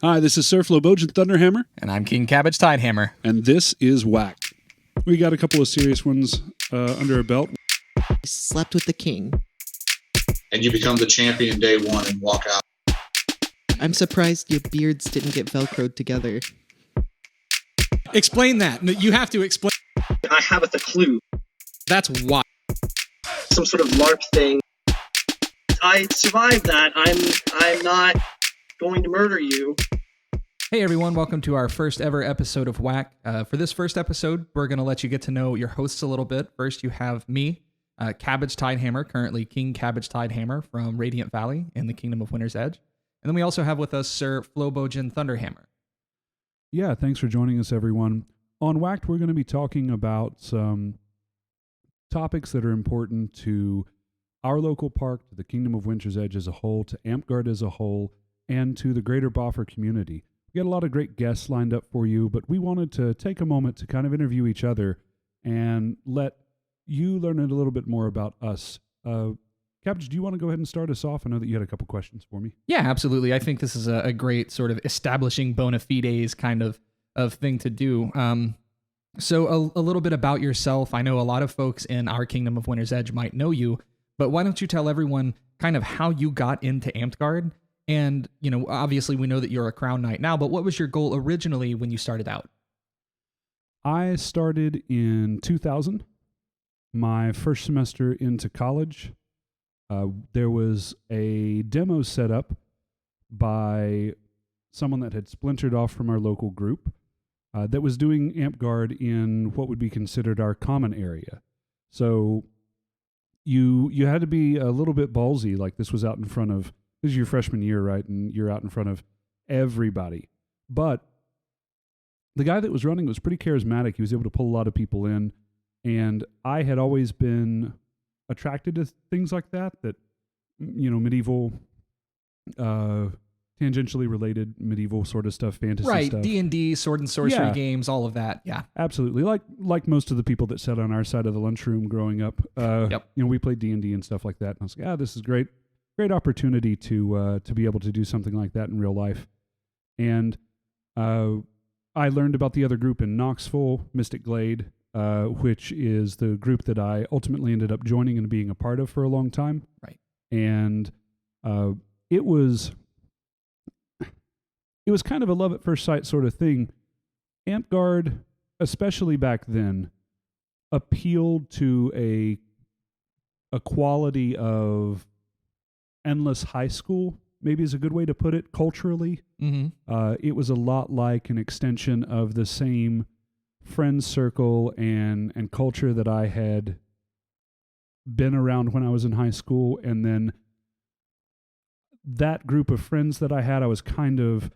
Hi, this is Sir Flowbojin Thunderhammer. And I'm King Cabbage Tidehammer. And this is WAK. We got a couple of serious ones under our belt. Slept with the king. And you become the champion day one and walk out. I'm surprised your beards didn't get Velcroed together. Explain that. You have to explain. I haven't a clue. That's why. Some sort of LARP thing. I survived that. I'm not going to murder you. Hey everyone, welcome to our first ever episode of WAK. For this first episode, we're going to let you get to know your hosts a little bit. First, you have me, Cabbage Tidehammer, currently King Cabbage Tidehammer from Radiant Valley in the Kingdom of Winter's Edge. And then we also have with us Sir Flowbojin Thunderhammer. Yeah, thanks for joining us, everyone. On WAK, we're going to be talking about some topics that are important to our local park, to the Kingdom of Winter's Edge as a whole, to Amtgard as a whole, and to the greater Boffer community. We got a lot of great guests lined up for you, but we wanted to take a moment to kind of interview each other and let you learn a little bit more about us. Cabbage, do you want to go ahead and start us off? I know that you had a couple questions for me. Yeah, absolutely. I think this is a great sort of establishing bona fides kind of thing to do. So a little bit about yourself. I know a lot of folks in our Kingdom of Winter's Edge might know you, but why don't you tell everyone kind of how you got into Amtgard? And, you know, obviously we know that you're a Crown Knight now, but what was your goal originally when you started out? I started in 2000, my first semester into college. There was a demo set up by someone that had splintered off from our local group that was doing Amtgard in what would be considered our common area. So you had to be a little bit ballsy, like this was out in front of, this is your freshman year, right? And you're out in front of everybody. But the guy that was running was pretty charismatic. He was able to pull a lot of people in. And I had always been attracted to things like that, you know, medieval, tangentially related medieval sort of stuff, fantasy stuff. Right, D&D, sword and sorcery games, all of that, yeah. Absolutely, like most of the people that sat on our side of the lunchroom growing up. Yep. You know, we played D&D and stuff like that. And I was like, this is great opportunity to be able to do something like that in real life. And I learned about the other group in Knoxville, Mystic Glade, which is the group that I ultimately ended up joining and being a part of for a long time. Right. And it was kind of a love at first sight sort of thing. Amtgard, especially back then, appealed to a quality of endless high school, maybe is a good way to put it, culturally. Mm-hmm. It was a lot like an extension of the same friend circle and culture that I had been around when I was in high school. And then that group of friends that I had, I was kind of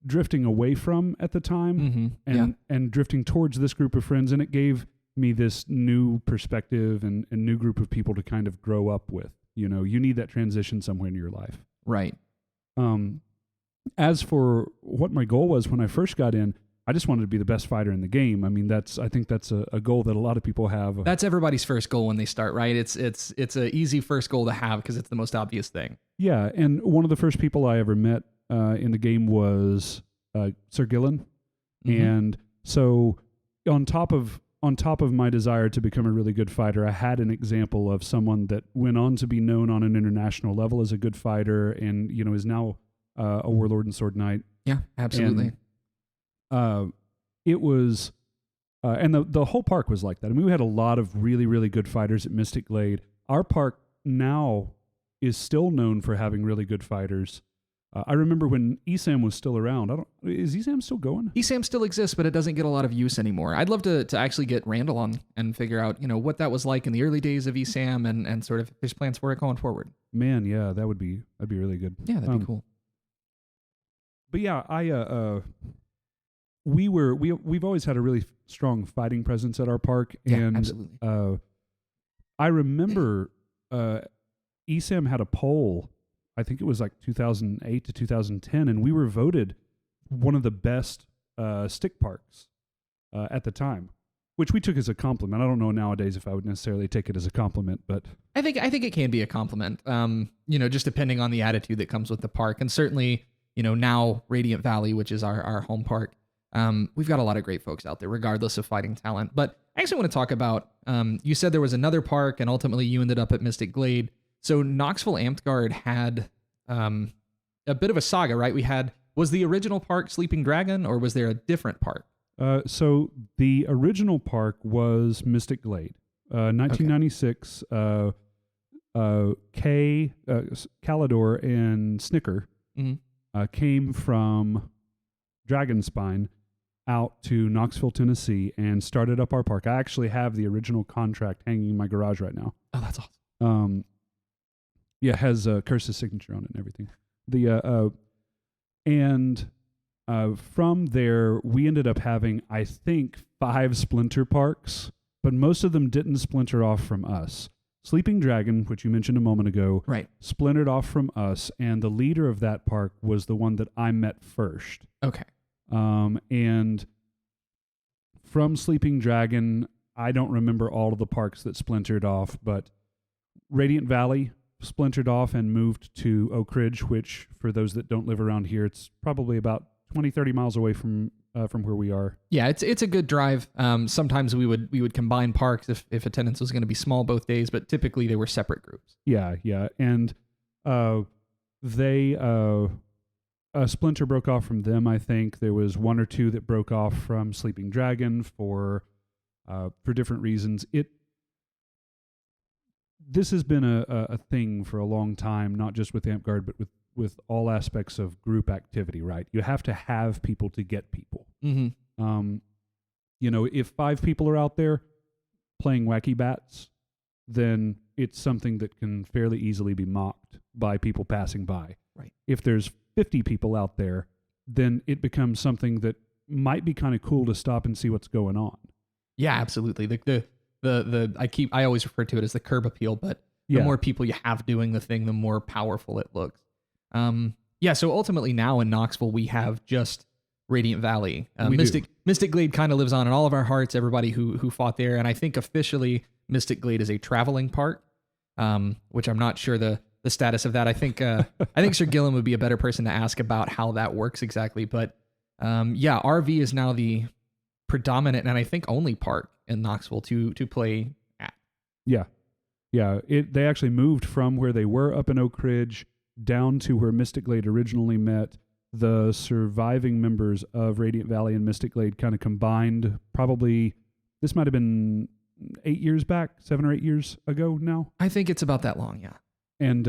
drifting away from at the time, and drifting towards this group of friends. And it gave me this new perspective and new group of people to kind of grow up with. You know, you need that transition somewhere in your life. Right. As for what my goal was when I first got in, I just wanted to be the best fighter in the game. I mean, I think that's a goal that a lot of people have. That's everybody's first goal when they start, right? It's an easy first goal to have because it's the most obvious thing. Yeah, and one of the first people I ever met in the game was Sir Gillen. Mm-hmm. And so on top of my desire to become a really good fighter, I had an example of someone that went on to be known on an international level as a good fighter and, you know, is now a warlord and sword knight. Yeah, absolutely. And, it was, and the whole park was like that. I mean, we had a lot of really, really good fighters at Mystic Glade. Our park now is still known for having really good fighters. I remember when ESAM was still around. Is ESAM still going? ESAM still exists, but it doesn't get a lot of use anymore. I'd love to actually get Randall on and figure out, you know, what that was like in the early days of ESAM and sort of if there's plans for it going forward. Man, yeah, that'd be really good. Yeah, that'd be cool. But yeah, we've always had a really strong fighting presence at our park. Yeah, and absolutely. I remember ESAM had a poll, I think it was like 2008 to 2010, and we were voted one of the best stick parks at the time. which we took as a compliment. I don't know nowadays if I would necessarily take it as a compliment, but I think it can be a compliment. Just depending on the attitude that comes with the park, and certainly, now Radiant Valley, which is our home park. We've got a lot of great folks out there, regardless of fighting talent. But I actually want to talk about, you said there was another park, and ultimately you ended up at Mystic Glade. So Knoxville Amped Guard had a bit of a saga, right? Was the original park Sleeping Dragon, or was there a different park? So the original park was Mystic Glade. 1996, Calidor and Snicker came from Dragonspine out to Knoxville, Tennessee, and started up our park. I actually have the original contract hanging in my garage right now. Oh, that's awesome. It has Curse's signature on it and everything. From there, we ended up having, I think, 5 splinter parks, but most of them didn't splinter off from us. Sleeping Dragon, which you mentioned a moment ago, right, splintered off from us, and the leader of that park was the one that I met first. Okay. And from Sleeping Dragon, I don't remember all of the parks that splintered off, but Radiant Valley splintered off and moved to Oak Ridge, which, for those that don't live around here, it's probably about 20, 30 miles away from where we are. Yeah, it's a good drive. Sometimes we would combine parks if attendance was going to be small both days, but typically they were separate groups. Yeah. And a splinter broke off from them, I think. There was 1 or 2 that broke off from Sleeping Dragon for different reasons. This has been a thing for a long time, not just with Amp Guard, but with all aspects of group activity, right? You have to have people to get people. Mm-hmm. If 5 people are out there playing wacky bats, then it's something that can fairly easily be mocked by people passing by. Right. If there's 50 people out there, then it becomes something that might be kind of cool to stop and see what's going on. Yeah, absolutely. I always refer to it as the curb appeal, but the more people you have doing the thing, the more powerful it looks. So ultimately now in Knoxville, we have just Radiant Valley. Mystic Glade kind of lives on in all of our hearts, everybody who fought there. And I think officially Mystic Glade is a traveling park, which I'm not sure the status of that. I think Sir Gillen would be a better person to ask about how that works exactly. But RV is now the predominant and I think only park in Knoxville to play at. Yeah. They actually moved from where they were up in Oak Ridge down to where Mystic Glade originally met. The surviving members of Radiant Valley and Mystic Glade kind of combined. Probably this might have been 8 years back, 7 or 8 years ago now. I think it's about that long, yeah. And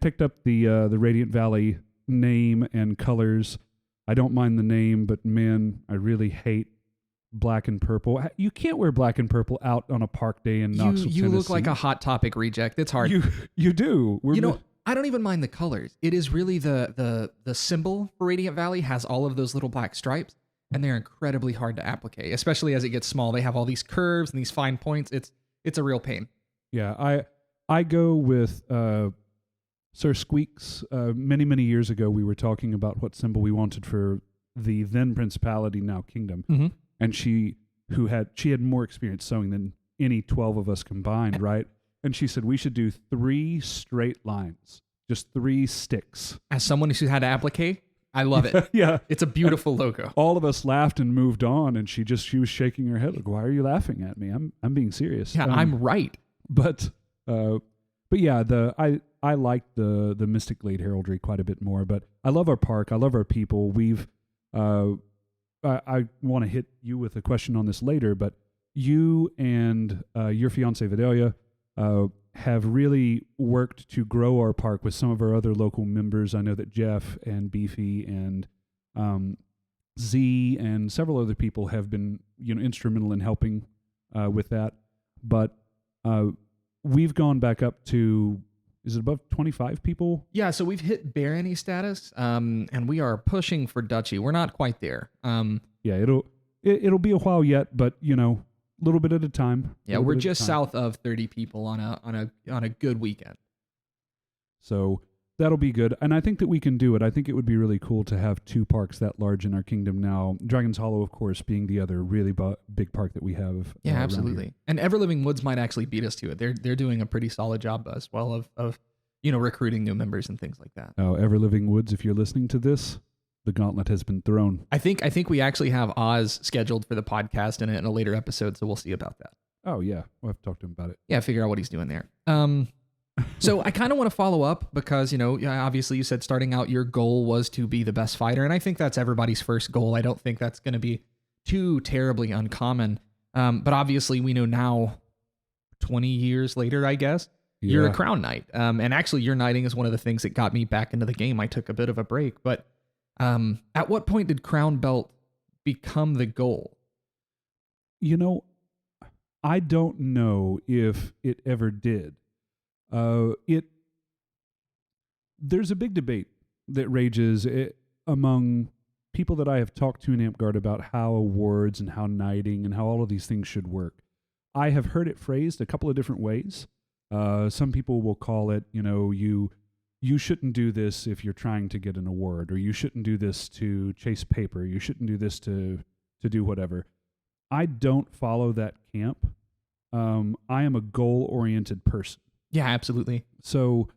picked up the Radiant Valley name and colors. I don't mind the name, but man, I really hate black and purple. You can't wear black and purple out on a park day in Knoxville, You Tennessee. look like a Hot Topic reject. It's hard. You do. I don't even mind the colors. It is really the symbol for Radiant Valley has all of those little black stripes, and they're incredibly hard to applicate, especially as it gets small. They have all these curves and these fine points. It's a real pain. Yeah, I go with Sir Squeaks. Many years ago, we were talking about what symbol we wanted for the then principality, now kingdom, and she had more experience sewing than any 12 of us combined, right? And she said we should do 3 straight lines, just 3 sticks. As someone who had to applique, I love it. Yeah, it's a beautiful logo. All of us laughed and moved on, and she was shaking her head like, "Why are you laughing at me? I'm being serious." Yeah, I'm right. But yeah, I like the Mystic Glade heraldry quite a bit more. But I love our park. I love our people. I want to hit you with a question on this later, but you and your fiance Vidalia have really worked to grow our park with some of our other local members. I know that Jeff and Beefy and Z and several other people have been instrumental in helping with that. But we've gone back up to, is it above 25 people? Yeah, so we've hit barony status, and we are pushing for Duchy. We're not quite there. Yeah, it'll be a while yet, but a little bit at a time. Yeah, we're just south of 30 people on a good weekend. So that'll be good, and I think that we can do it. I think it would be really cool to have 2 parks that large in our kingdom now. Dragon's Hollow, of course, being the other really big park that we have. Yeah, absolutely. And Everliving Woods might actually beat us to it. They're doing a pretty solid job as well of recruiting new members and things like that. Oh, Ever Living Woods, if you're listening to this, the gauntlet has been thrown. I think we actually have Oz scheduled for the podcast in a later episode, so we'll see about that. Oh, yeah. We'll have to talk to him about it. Yeah, figure out what he's doing there. So I kind of want to follow up because, obviously you said starting out your goal was to be the best fighter, and I think that's everybody's first goal. I don't think that's going to be too terribly uncommon. But obviously we know now, 20 years later, I guess, you're a Crown Knight. And actually your knighting is one of the things that got me back into the game. I took a bit of a break, but at what point did Crown Belt become the goal? I don't know if it ever did. There's a big debate that rages among people that I have talked to in Amtgard about how awards and how knighting and how all of these things should work. I have heard it phrased a couple of different ways. Some people will call it, you shouldn't do this if you're trying to get an award, or you shouldn't do this to chase paper. You shouldn't do this to do whatever. I don't follow that camp. I am a goal-oriented person. Yeah, absolutely. So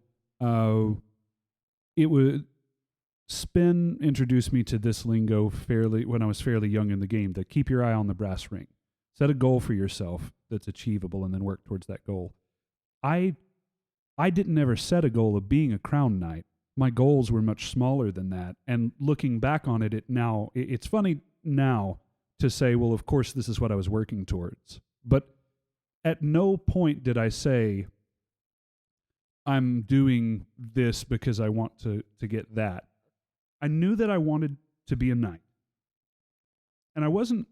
Spin introduced me to this lingo when I was fairly young in the game, to keep your eye on the brass ring. Set a goal for yourself that's achievable and then work towards that goal. I didn't ever set a goal of being a Crown Knight. My goals were much smaller than that. And looking back on it, it's funny now to say, well, of course, this is what I was working towards. But at no point did I say, I'm doing this because I want to get that. I knew that I wanted to be a knight. And I wasn't,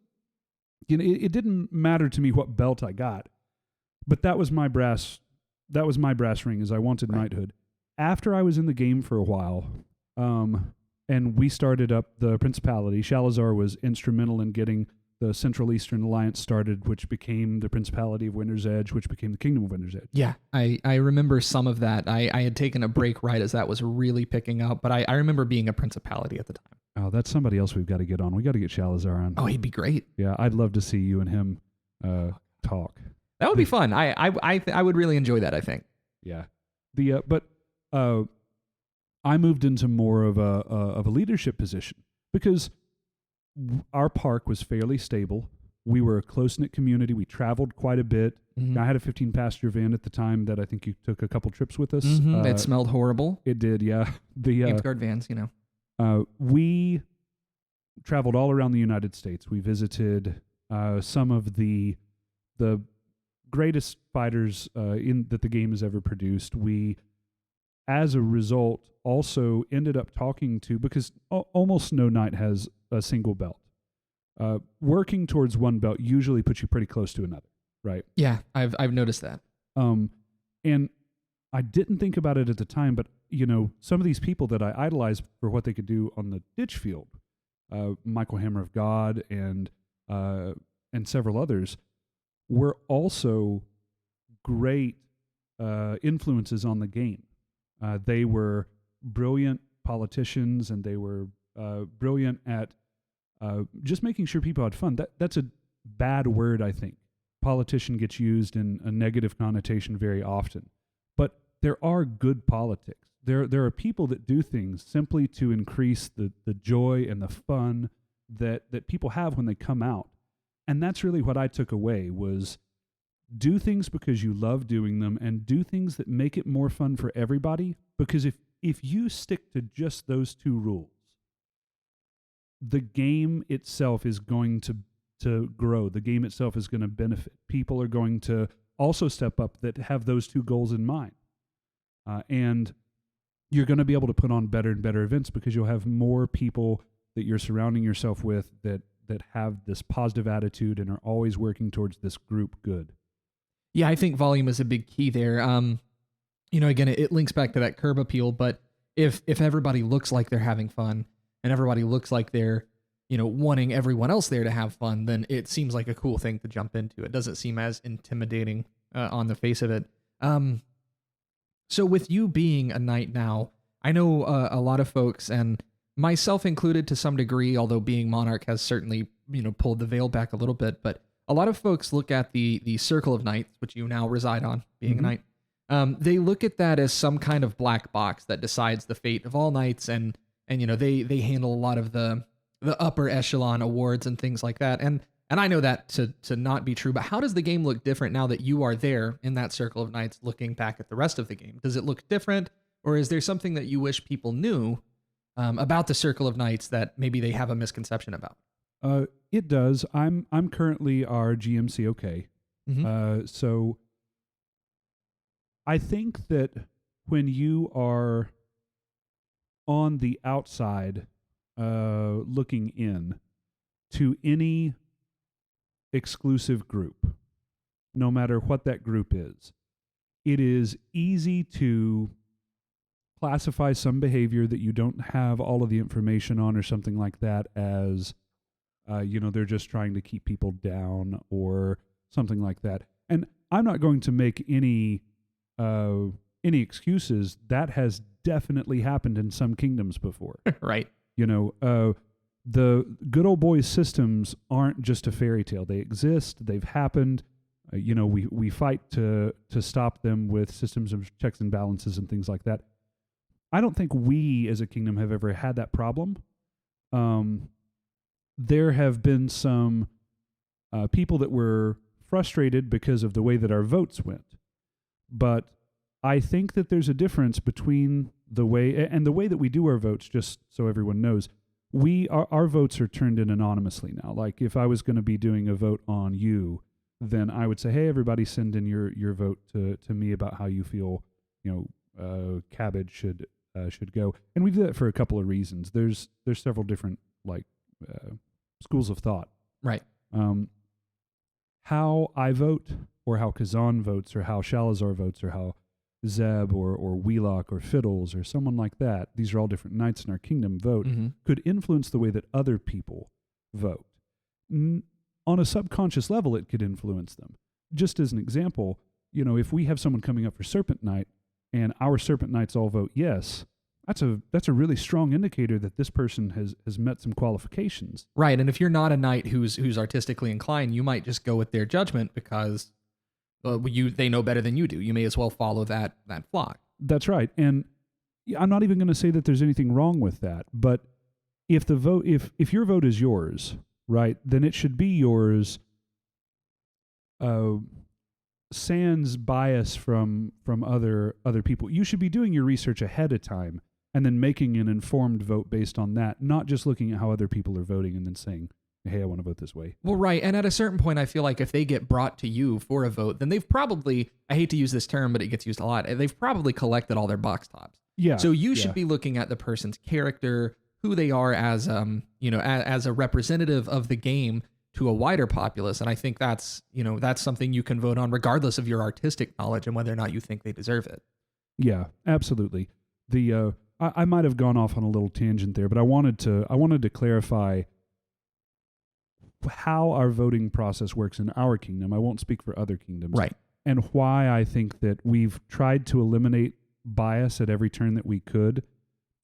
it didn't matter to me what belt I got, but that was my brass ring, is I wanted knighthood. After I was in the game for a while, and we started up the Principality, Shalazar was instrumental in getting the Central Eastern Alliance started, which became the Principality of Winter's Edge, which became the Kingdom of Winter's Edge. Yeah, I remember some of that. I had taken a break right as that was really picking up, but I remember being a Principality at the time. Oh, that's somebody else we've got to get on. We got to get Shalazar on. Oh, he'd be great. Yeah, I'd love to see you and him talk. That would be fun. I would really enjoy that, I think. Yeah. But I moved into more of a leadership position because our park was fairly stable. We were a close-knit community. We traveled quite a bit. Mm-hmm. I had a 15-passenger van at the time that I think you took a couple trips with us. Mm-hmm. It smelled horrible. It did, yeah. The Amtgard vans, we traveled all around the United States. We visited some of the greatest fighters that the game has ever produced. We, as a result, also ended up talking to, because almost no knight has a single belt. Working towards one belt usually puts you pretty close to another, right? Yeah, I've noticed that. And I didn't think about it at the time, but some of these people that I idolized for what they could do on the ditch field, Michael Hammer of God and several others, were also great influences on the game. They were brilliant politicians, and they were brilliant at just making sure people had fun. That's a bad word, I think. Politician gets used in a negative connotation very often. But there are good politics. There are people that do things simply to increase the joy and the fun that people have when they come out. And that's really what I took away, was do things because you love doing them, and do things that make it more fun for everybody. Because if you stick to just those two rules, the game itself is going to grow. The game itself is going to benefit. People are going to also step up that have those two goals in mind. And you're going to be able to put on better and better events because you'll have more people that you're surrounding yourself with that have this positive attitude and are always working towards this group good. Yeah, I think volume is a big key there. Again, it links back to that curb appeal, but if everybody looks like they're having fun and everybody looks like they're, wanting everyone else there to have fun, then it seems like a cool thing to jump into. It doesn't seem as intimidating on the face of it. So with you being a knight now, I know a lot of folks, and myself included to some degree, although being monarch has certainly, pulled the veil back a little bit, but a lot of folks look at the Circle of Knights, which you now reside on, being a knight, they look at that as some kind of black box that decides the fate of all knights, and they handle a lot of the upper echelon awards and things like that. And I know that to not be true, but how does the game look different now that you are there in that circle of knights looking back at the rest of the game? Does it look different, or is there something that you wish people knew about the circle of knights that maybe they have a misconception about? It does. I'm currently our GMCOK. So I think that when you are on the outside looking in to any exclusive group, no matter what that group is, it is easy to classify some behavior that you don't have all of the information on or something like that as, they're just trying to keep people down or something like that. And I'm not going to make any excuses. That has definitely happened in some kingdoms before. Right. The good old boys systems aren't just a fairy tale. They exist. They've happened. We fight to stop them with systems of checks and balances and things like that. I don't think we as a kingdom have ever had that problem. There have been some people that were frustrated because of the way that our votes went. But I think that there's a difference between the way that we do our votes, just so everyone knows. Our votes are turned in anonymously now. Like if I was going to be doing a vote on you, then I would say, hey, everybody send in your vote to me about how you feel, Cabbage should go. And we do that for a couple of reasons. There's several different schools of thought. Right. How I vote, or how Kazan votes, or how Shalazar votes, or how Zeb or Wheelock or Fiddles or someone like that, these are all different knights in our kingdom vote, could influence the way that other people vote. On a subconscious level, it could influence them. Just as an example, if we have someone coming up for Serpent Knight and our Serpent Knights all vote yes, that's a really strong indicator that this person has met some qualifications. Right, and if you're not a knight who's artistically inclined, you might just go with their judgment because they know better than you do. You may as well follow that flock. That's right, and I'm not even going to say that there's anything wrong with that. But if your vote is yours, right, then it should be yours. Sans bias from other people. You should be doing your research ahead of time and then making an informed vote based on that, not just looking at how other people are voting and then saying, hey, I want to vote this way. Well, right. And at a certain point, I feel like if they get brought to you for a vote, then they've probably, I hate to use this term, but it gets used a lot, they've probably collected all their box tops. Yeah. So you should be looking at the person's character, who they are as a representative of the game to a wider populace. And I think that's something you can vote on regardless of your artistic knowledge and whether or not you think they deserve it. Yeah, absolutely. I might have gone off on a little tangent there, but I wanted to clarify how our voting process works in our kingdom. I won't speak for other kingdoms. Right. And why I think that we've tried to eliminate bias at every turn that we could,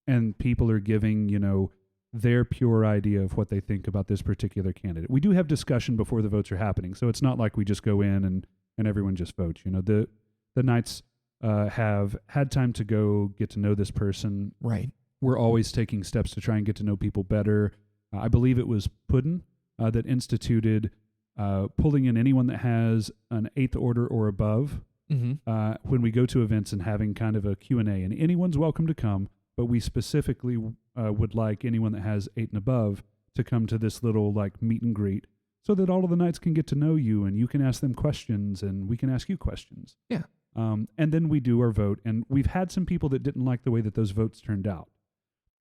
and people are giving, their pure idea of what they think about this particular candidate. We do have discussion before the votes are happening, so it's not like we just go in and everyone just votes. The knights have had time to go get to know this person. Right. We're always taking steps to try and get to know people better. I believe it was Puddin that instituted pulling in anyone that has an 8th order or above when we go to events and having kind of a Q&A. And anyone's welcome to come, but we specifically would like anyone that has 8 and above to come to this little meet and greet so that all of the knights can get to know you and you can ask them questions and we can ask you questions. Yeah. And then we do our vote, and we've had some people that didn't like the way that those votes turned out.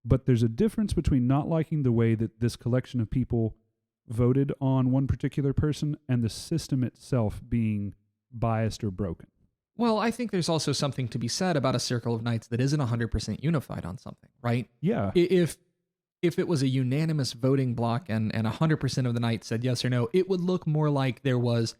But there's a difference between not liking the way that this collection of people voted on one particular person and the system itself being biased or broken. Well, I think there's also something to be said about a circle of knights that isn't 100% unified on something, right? Yeah. If it was a unanimous voting block and 100% of the knights said yes or no, it would look more like there was,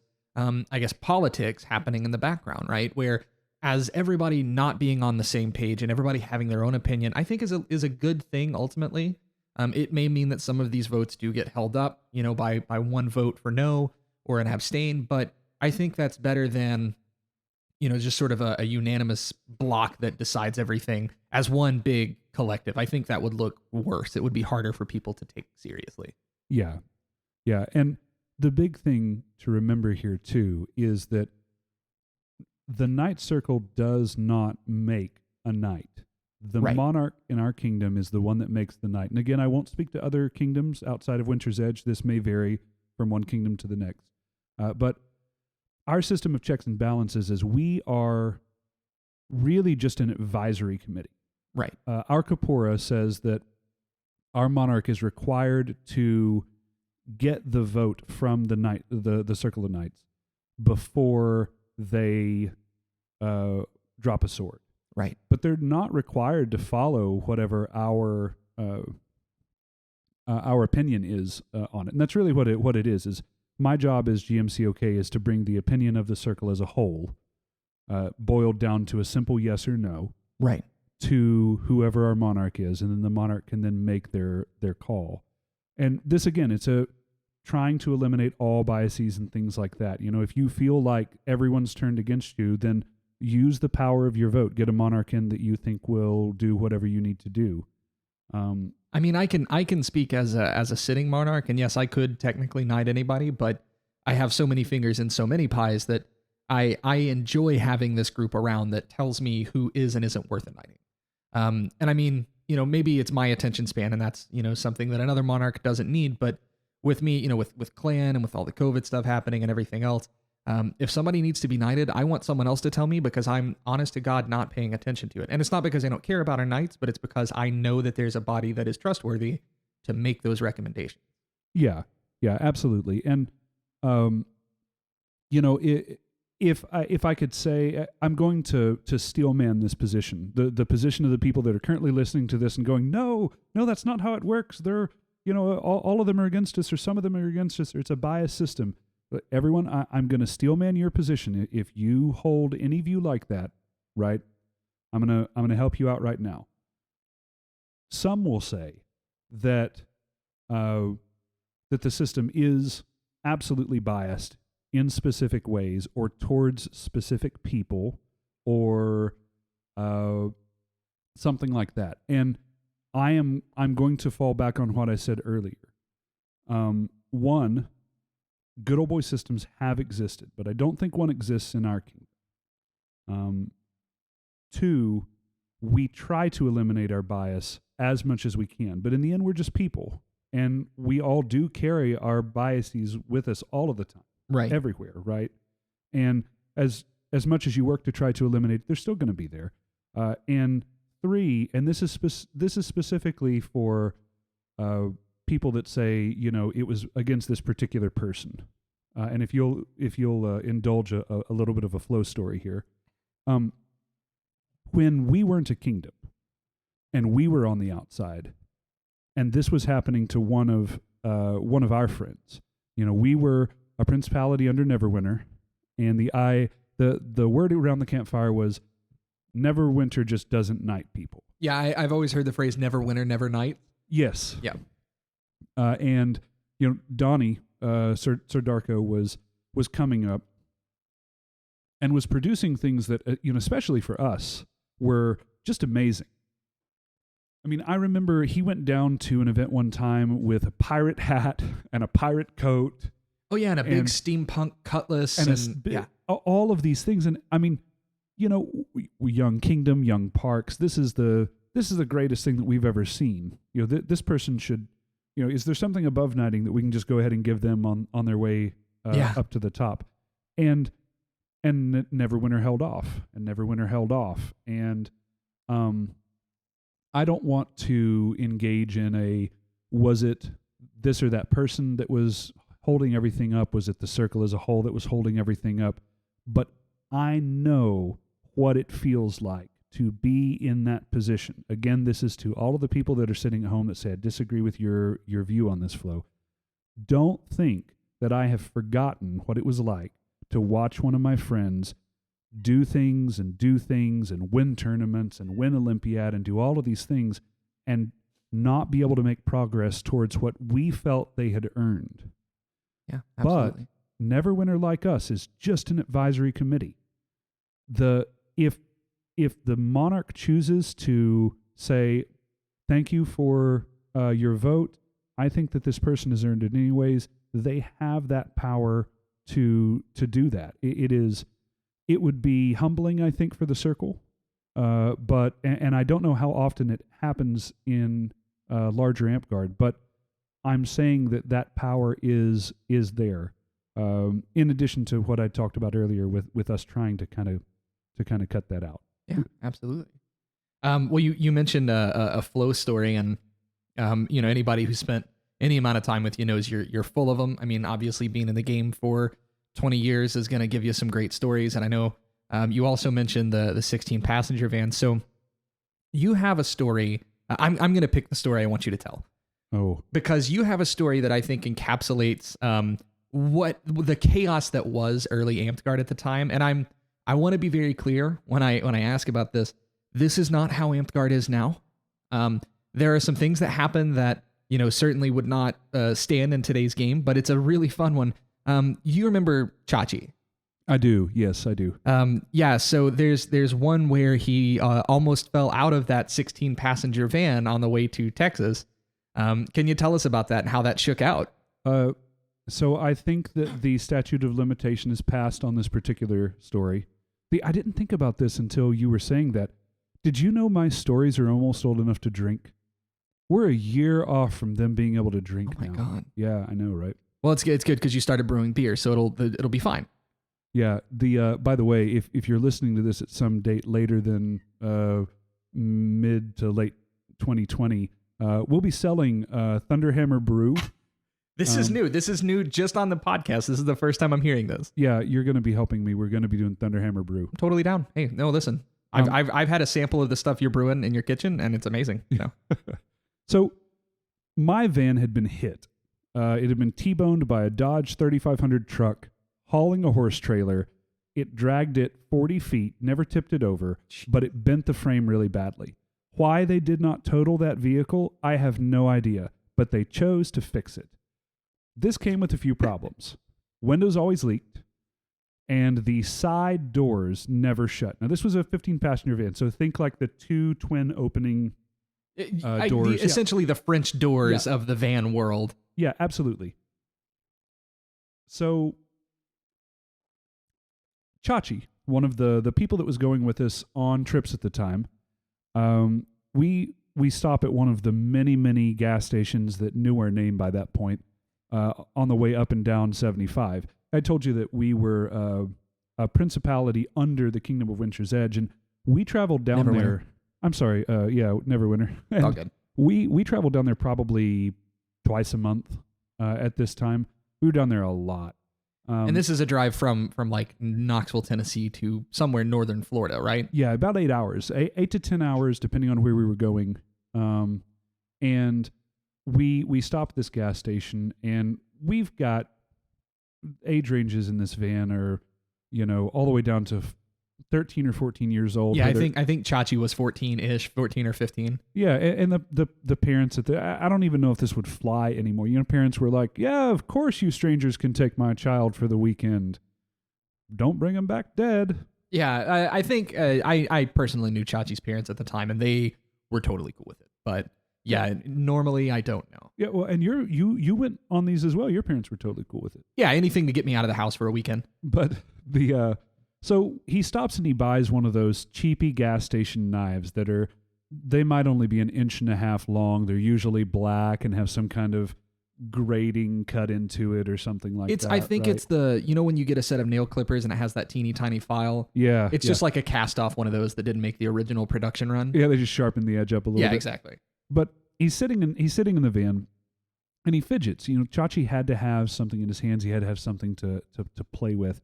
politics happening in the background, right? Where as everybody not being on the same page and everybody having their own opinion, I think is a good thing ultimately. It may mean that some of these votes do get held up, by one vote for no or an abstain, but I think that's better than just sort of a unanimous block that decides everything as one big collective. I think that would look worse. It would be harder for people to take seriously. Yeah. Yeah. And the big thing to remember here too is that the Knight Circle does not make a knight. The Right. monarch in our kingdom is the one that makes the knight. And again, I won't speak to other kingdoms outside of Winter's Edge. This may vary from one kingdom to the next. But our system of checks and balances is we are really just an advisory committee. Right. Our Kapora says that our monarch is required to get the vote from the knight, the Circle of Knights, before they drop a sword. Right. But they're not required to follow whatever our opinion is on it. And that's really what it is. Is my job as GMCOK is to bring the opinion of the circle as a whole, boiled down to a simple yes or no, Right. to whoever our monarch is, and then the monarch can then make their call. And this, again, it's trying to eliminate all biases and things like that. If you feel like everyone's turned against you, then use the power of your vote. Get a monarch in that you think will do whatever you need to do. I mean, I can speak as a sitting monarch, and yes, I could technically knight anybody, but I have so many fingers in so many pies that I enjoy having this group around that tells me who is and isn't worth a knighting. And I mean, maybe it's my attention span, and that's something that another monarch doesn't need. But with me, with clan and with all the COVID stuff happening and everything else, if somebody needs to be knighted, I want someone else to tell me, because I'm honest to God not paying attention to it. And it's not because I don't care about our knights, but it's because I know that there's a body that is trustworthy to make those recommendations. Yeah, absolutely. And if I could say, I'm going to steelman this position, the position of the people that are currently listening to this and going, no, that's not how it works. They're all of them are against us, or some of them are against us, or it's a biased system. But everyone, I'm going to steelman your position. If you hold any view like that, right, I'm gonna help you out right now. Some will say that the system is absolutely biased in specific ways, or towards specific people, or something like that. And I'm going to fall back on what I said earlier. One, good old boy systems have existed, but I don't think one exists in our kingdom. Two, we try to eliminate our bias as much as we can, but in the end, we're just people, and we all do carry our biases with us all of the time, Right. everywhere, right? And as much as you work to try to eliminate, they're still going to be there. And three, and this is specifically for people that say, it was against this particular person. And if you'll indulge a little bit of a flow story here, when we weren't a kingdom and we were on the outside, and this was happening to one of our friends, we were a principality under Neverwinter, and the word around the campfire was Neverwinter just doesn't knight people. Yeah, I've always heard the phrase "never winter, never knight." Yes. Yeah. And Donnie, Sir Darko was coming up and was producing things that especially for us were just amazing. I mean, I remember he went down to an event one time with a pirate hat and a pirate coat. Oh yeah, and a big steampunk cutlass, and all of these things. And I mean, we young kingdom, young parks. This is the greatest thing that we've ever seen. This person should. Is there something above knighting that we can just go ahead and give them on their way up to the top? And Neverwinter held off, and I don't want to engage in was it this or that person that was holding everything up? Was it the circle as a whole that was holding everything up? But I know what it feels like to be in that position. Again, this is to all of the people that are sitting at home that say, I disagree with your view on this, Flo. Don't think that I have forgotten what it was like to watch one of my friends do things and win tournaments and win Olympiad and do all of these things and not be able to make progress towards what we felt they had earned. Yeah, absolutely. But Neverwinter, like us, is just an advisory committee. if the monarch chooses to say, thank you for your vote, I think that this person has earned it anyways, they have that power to do that. It would be humbling, I think, for the circle, but I don't know how often it happens in larger Amtgard, but I'm saying that power is there. In addition to what I talked about earlier with us trying to kind of cut that out. Yeah, absolutely. Well, you mentioned a flow story, and anybody who spent any amount of time with you knows you're full of them. I mean, obviously, being in the game for 20 years is going to give you some great stories, and I know you also mentioned the 16 passenger van. So you have a story. I'm going to pick the story I want you to tell. Oh, because you have a story that I think encapsulates what the chaos that was early Amtgard at the time. And I want to be very clear when I ask about this. This is not how Amtgard is now. There are some things that happen that certainly would not stand in today's game, but it's a really fun one. You remember Chachi? I do. Yes, I do. Yeah. So there's one where he almost fell out of that 16 passenger van on the way to Texas. Can you tell us about that and how that shook out? So I think that the statute of limitation is passed on this particular story. I didn't think about this until you were saying that. Did you know my stories are almost old enough to drink? We're a year off from them being able to drink now. Oh my God. Yeah, I know, right? Well, it's good because you started brewing beer, so it'll be fine. Yeah. By the way, if you're listening to this at some date later than mid to late 2020, we'll be selling Thunderhammer Brew. This is new. This is new just on the podcast. This is the first time I'm hearing this. Yeah, you're going to be helping me. We're going to be doing Thunderhammer Brew. I'm totally down. Hey, no, listen. I've had a sample of the stuff you're brewing in your kitchen, and it's amazing. So my van had been hit. It had been T-boned by a Dodge 3500 truck hauling a horse trailer. It dragged it 40 feet, never tipped it over, but it bent the frame really badly. Why they did not total that vehicle, I have no idea, but they chose to fix it. This came with a few problems. Windows always leaked, and the side doors never shut. Now, this was a 15-passenger van, so think like the two twin opening doors. Essentially the French doors of the van world. Yeah, absolutely. So, Chachi, one of the people that was going with us on trips at the time, we stop at one of the many gas stations that knew our name by that point on the way up and down 75. I told you that we were a principality under the Kingdom of Winter's Edge, and we traveled down there. I'm sorry, Neverwinter. It's all good. We traveled down there probably twice a month at this time. We were down there a lot. And this is a drive from like Knoxville, Tennessee to somewhere northern Florida, right? Yeah, about 8 hours, 8 to 10 hours, depending on where we were going. And we stopped at this gas station, and we've got age ranges in this van are, all the way down to 13 or 14 years old. Yeah, I think Chachi was 14-ish, 14 or 15. Yeah, and the parents I don't even know if this would fly anymore. Parents were like, yeah, of course you strangers can take my child for the weekend. Don't bring him back dead. Yeah, I think I personally knew Chachi's parents at the time, and they were totally cool with it. But yeah, normally I don't know. Yeah, well, and you went on these as well. Your parents were totally cool with it. Yeah, anything to get me out of the house for a weekend. But so he stops and he buys one of those cheapy gas station knives they might only be 1.5 inches long. They're usually black and have some kind of grating cut into it or something like that. I think right? It's when you get a set of nail clippers and it has that teeny tiny file. Yeah. It's just like a cast off one of those that didn't make the original production run. Yeah, they just sharpen the edge up a little bit. Yeah, exactly. But he's sitting in the van and he fidgets. Chachi had to have something in his hands. He had to have something to play with.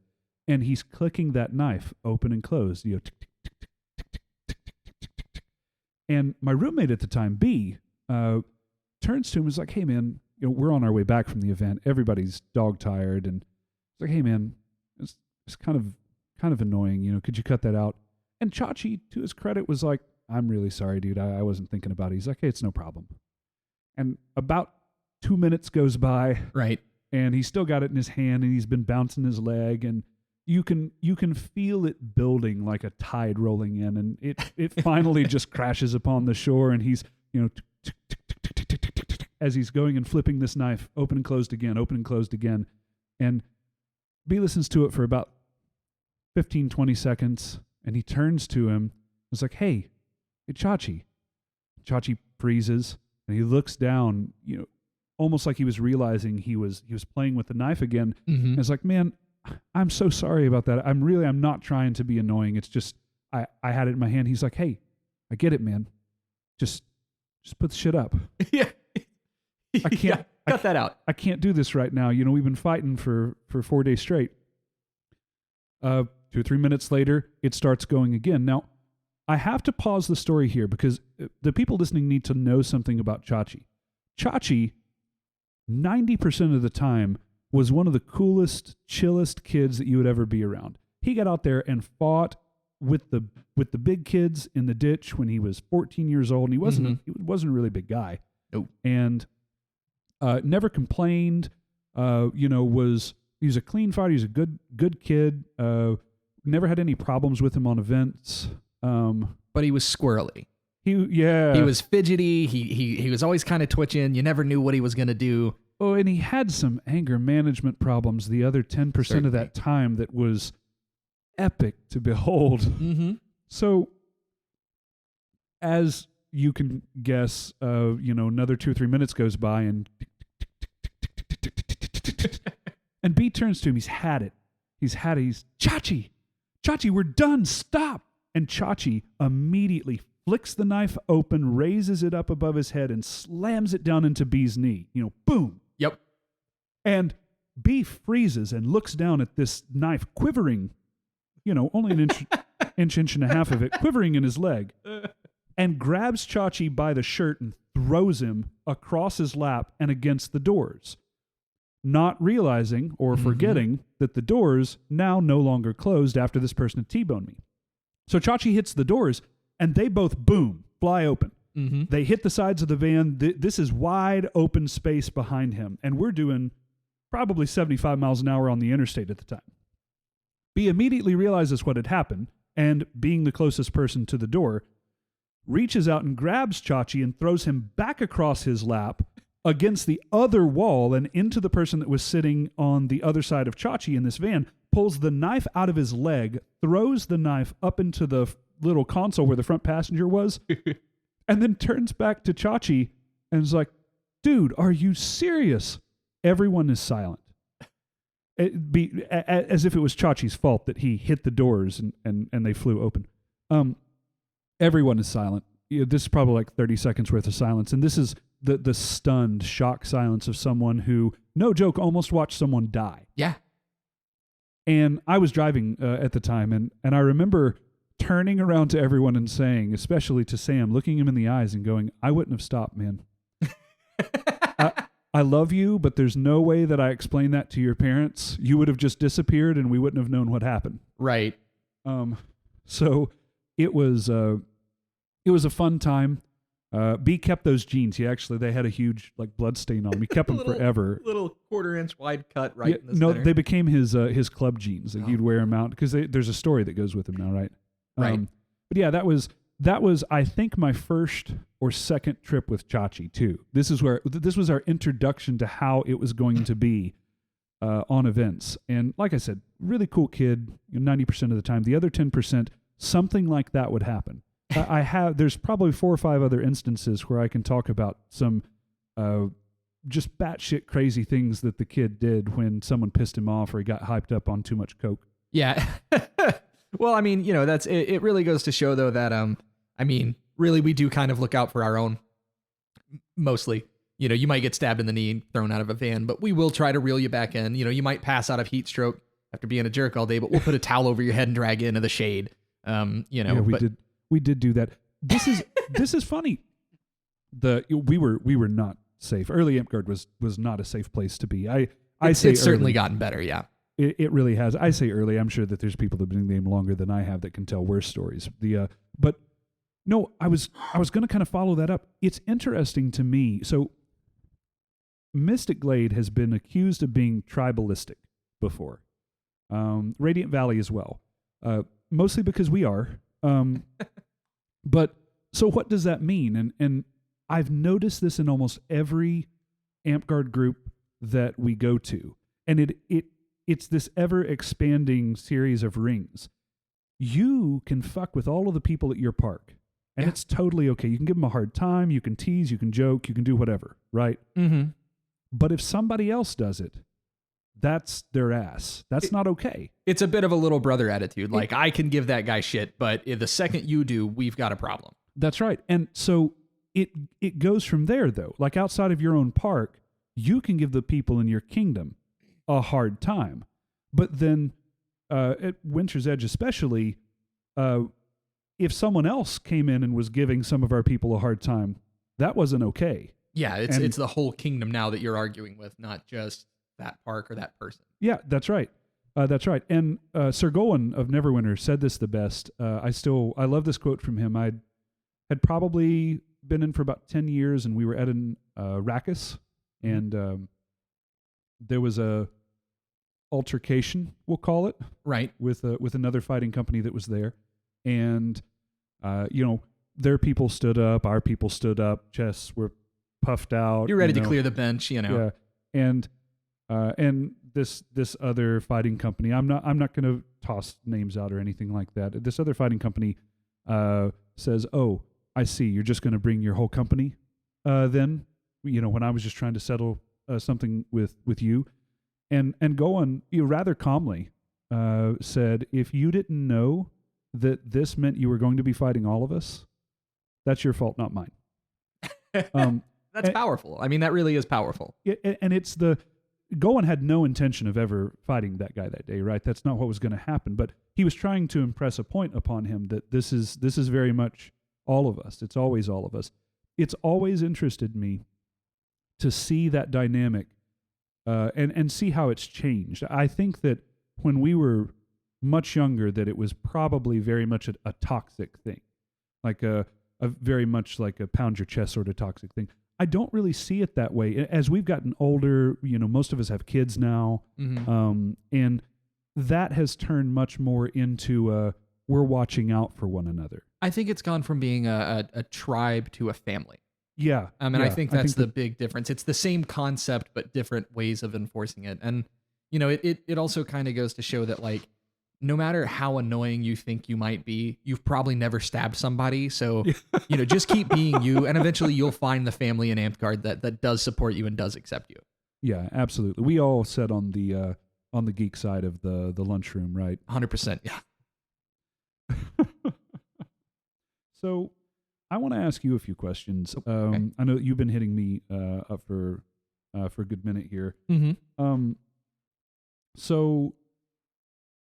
And he's clicking that knife open and closed. Tick, tick, tick, tick, tick, tick, tick, tick, tick, tick. And my roommate at the time, B, turns to him and is like, hey, man, we're on our way back from the event. Everybody's dog tired. And it's like, hey, man, it's kind of annoying. Could you cut that out? And Chachi, to his credit, was like, I'm really sorry, dude. I wasn't thinking about it. He's like, hey, it's no problem. And about 2 minutes goes by. Right. And he's still got it in his hand, and he's been bouncing his leg. And, you can feel it building like a tide rolling in, and it finally just crashes upon the shore, and he's, as he's going and flipping this knife, open and closed again. And B listens to it for about 15, 20 seconds, and he turns to him. It's like, hey, Chachi. Chachi freezes, and he looks down, almost like he was realizing he was playing with the knife again. Mm-hmm. And it's like, man, I'm so sorry about that. I'm not trying to be annoying. It's just, I had it in my hand. He's like, hey, I get it, man. Just put the shit up. Yeah. I can't cut that out. I can't do this right now. We've been fighting for 4 days straight. 2 or 3 minutes later, it starts going again. Now, I have to pause the story here because the people listening need to know something about Chachi. Chachi, 90% of the time, was one of the coolest, chillest kids that you would ever be around. He got out there and fought with the big kids in the ditch when he was 14 years old, and he wasn't a really big guy. Nope. And never complained. He was a clean fighter. He was a good kid. Never had any problems with him on events. But he was squirrely. He was fidgety. He was always kind of twitching. You never knew what he was going to do. Oh, and he had some anger management problems the other 10% of that time that was epic to behold. Mm-hmm. So, as you can guess, another 2 or 3 minutes goes by, and B turns to him. He's had it. He's Chachi, we're done. Stop. And Chachi immediately flicks the knife open, raises it up above his head, and slams it down into B's knee. Boom. Yep. And B freezes and looks down at this knife quivering, only an inch and a half of it, quivering in his leg, and grabs Chachi by the shirt and throws him across his lap and against the doors, not realizing or forgetting that the doors now no longer closed after this person had T-boned me. So Chachi hits the doors, and they both, boom, fly open. Mm-hmm. They hit the sides of the van. This is wide open space behind him, and we're doing probably 75 miles an hour on the interstate at the time. B immediately realizes what had happened, and being the closest person to the door, reaches out and grabs Chachi and throws him back across his lap against the other wall and into the person that was sitting on the other side of Chachi in this van, pulls the knife out of his leg, throws the knife up into the little console where the front passenger was, and then turns back to Chachi and is like, dude, are you serious? Everyone is silent. As if it was Chachi's fault that he hit the doors and they flew open. Everyone is silent. This is probably like 30 seconds worth of silence. And this is the stunned, shocked silence of someone who, no joke, almost watched someone die. Yeah. And I was driving at the time, and I remember turning around to everyone and saying, especially to Sam, looking him in the eyes and going, I wouldn't have stopped, man. I love you, but there's no way that I explain that to your parents. You would have just disappeared, and we wouldn't have known what happened. Right. So it was a fun time. B kept those jeans. They had a huge blood stain on them. He kept them forever. Little 1/4 inch wide cut in the no, center. they became his club jeans. He'd wear them out because there's a story that goes with them now, right? Right. But yeah, that was I think my first or second trip with Chachi too. This was our introduction to how it was going to be on events. And like I said, really cool kid. 90% of the time, the other 10%, something like that would happen. There's probably 4 or 5 other instances where I can talk about some just batshit crazy things that the kid did when someone pissed him off or he got hyped up on too much coke. Yeah. Well, I mean, that's it really goes to show though that really we do kind of look out for our own mostly. You might get stabbed in the knee and thrown out of a van, but we will try to reel you back in. You might pass out of heat stroke after being a jerk all day, but we'll put a towel over your head and drag you into the shade. We did do that. This is funny. We were not safe. Early Imp Guard was not a safe place to be. It's certainly gotten better. Yeah, it really has. I say early. I'm sure that there's people that have been in the game longer than I have that can tell worse stories. But no, I was going to kind of follow that up. It's interesting to me. So Mystic Glade has been accused of being tribalistic before. Radiant Valley as well, mostly because we are. But so what does that mean? And I've noticed this in almost every Amtgard group that we go to, and it's this ever expanding series of rings. You can fuck with all of the people at your park, and it's totally okay. You can give them a hard time, you can tease, you can joke, you can do whatever, right? Mm-hmm. But if somebody else does it, that's their ass. That's not okay. It's a bit of a little brother attitude. Like, I can give that guy shit, but the second you do, we've got a problem. That's right. And so it goes from there, though. Like, outside of your own park, you can give the people in your kingdom a hard time. But then at Winter's Edge especially, if someone else came in and was giving some of our people a hard time, that wasn't okay. Yeah, it's the whole kingdom now that you're arguing with, not just that park or that person. Yeah, that's right. That's right. And Sir Gowan of Neverwinter said this the best. I love this quote from him. I had probably been in for about 10 years, and we were at an Rakkus, and there was a altercation, we'll call it, right, with another fighting company that was there, and their people stood up, our people stood up, chests were puffed out. You're ready to clear the bench, Yeah, and this other fighting company, I'm not going to toss names out or anything like that. This other fighting company says, "Oh, I see. You're just going to bring your whole company." Then, when I was just trying to settle something with you, and Gowan, rather calmly said, "If you didn't know that this meant you were going to be fighting all of us, that's your fault, not mine." That's powerful. I mean, that really is powerful. And it's Gowan had no intention of ever fighting that guy that day, right? That's not what was going to happen. But he was trying to impress a point upon him that this is very much all of us. It's always all of us. It's always interested me to see that dynamic and see how it's changed. I think that when we were much younger, that it was probably very much a toxic thing, like a very much like a pound your chest sort of toxic thing. I don't really see it that way. As we've gotten older, most of us have kids now, and that has turned much more into we're watching out for one another. I think it's gone from being a tribe to a family. Yeah. I think that's the big difference. It's the same concept, but different ways of enforcing it. And, it also kind of goes to show that, like, no matter how annoying you think you might be, you've probably never stabbed somebody. So, just keep being you, and eventually you'll find the family in Amtgard that does support you and does accept you. Yeah, absolutely. We all sat on the geek side of the lunchroom, right? 100%. Yeah. So I want to ask you a few questions. Okay. I know you've been hitting me up for a good minute here. Mm-hmm. So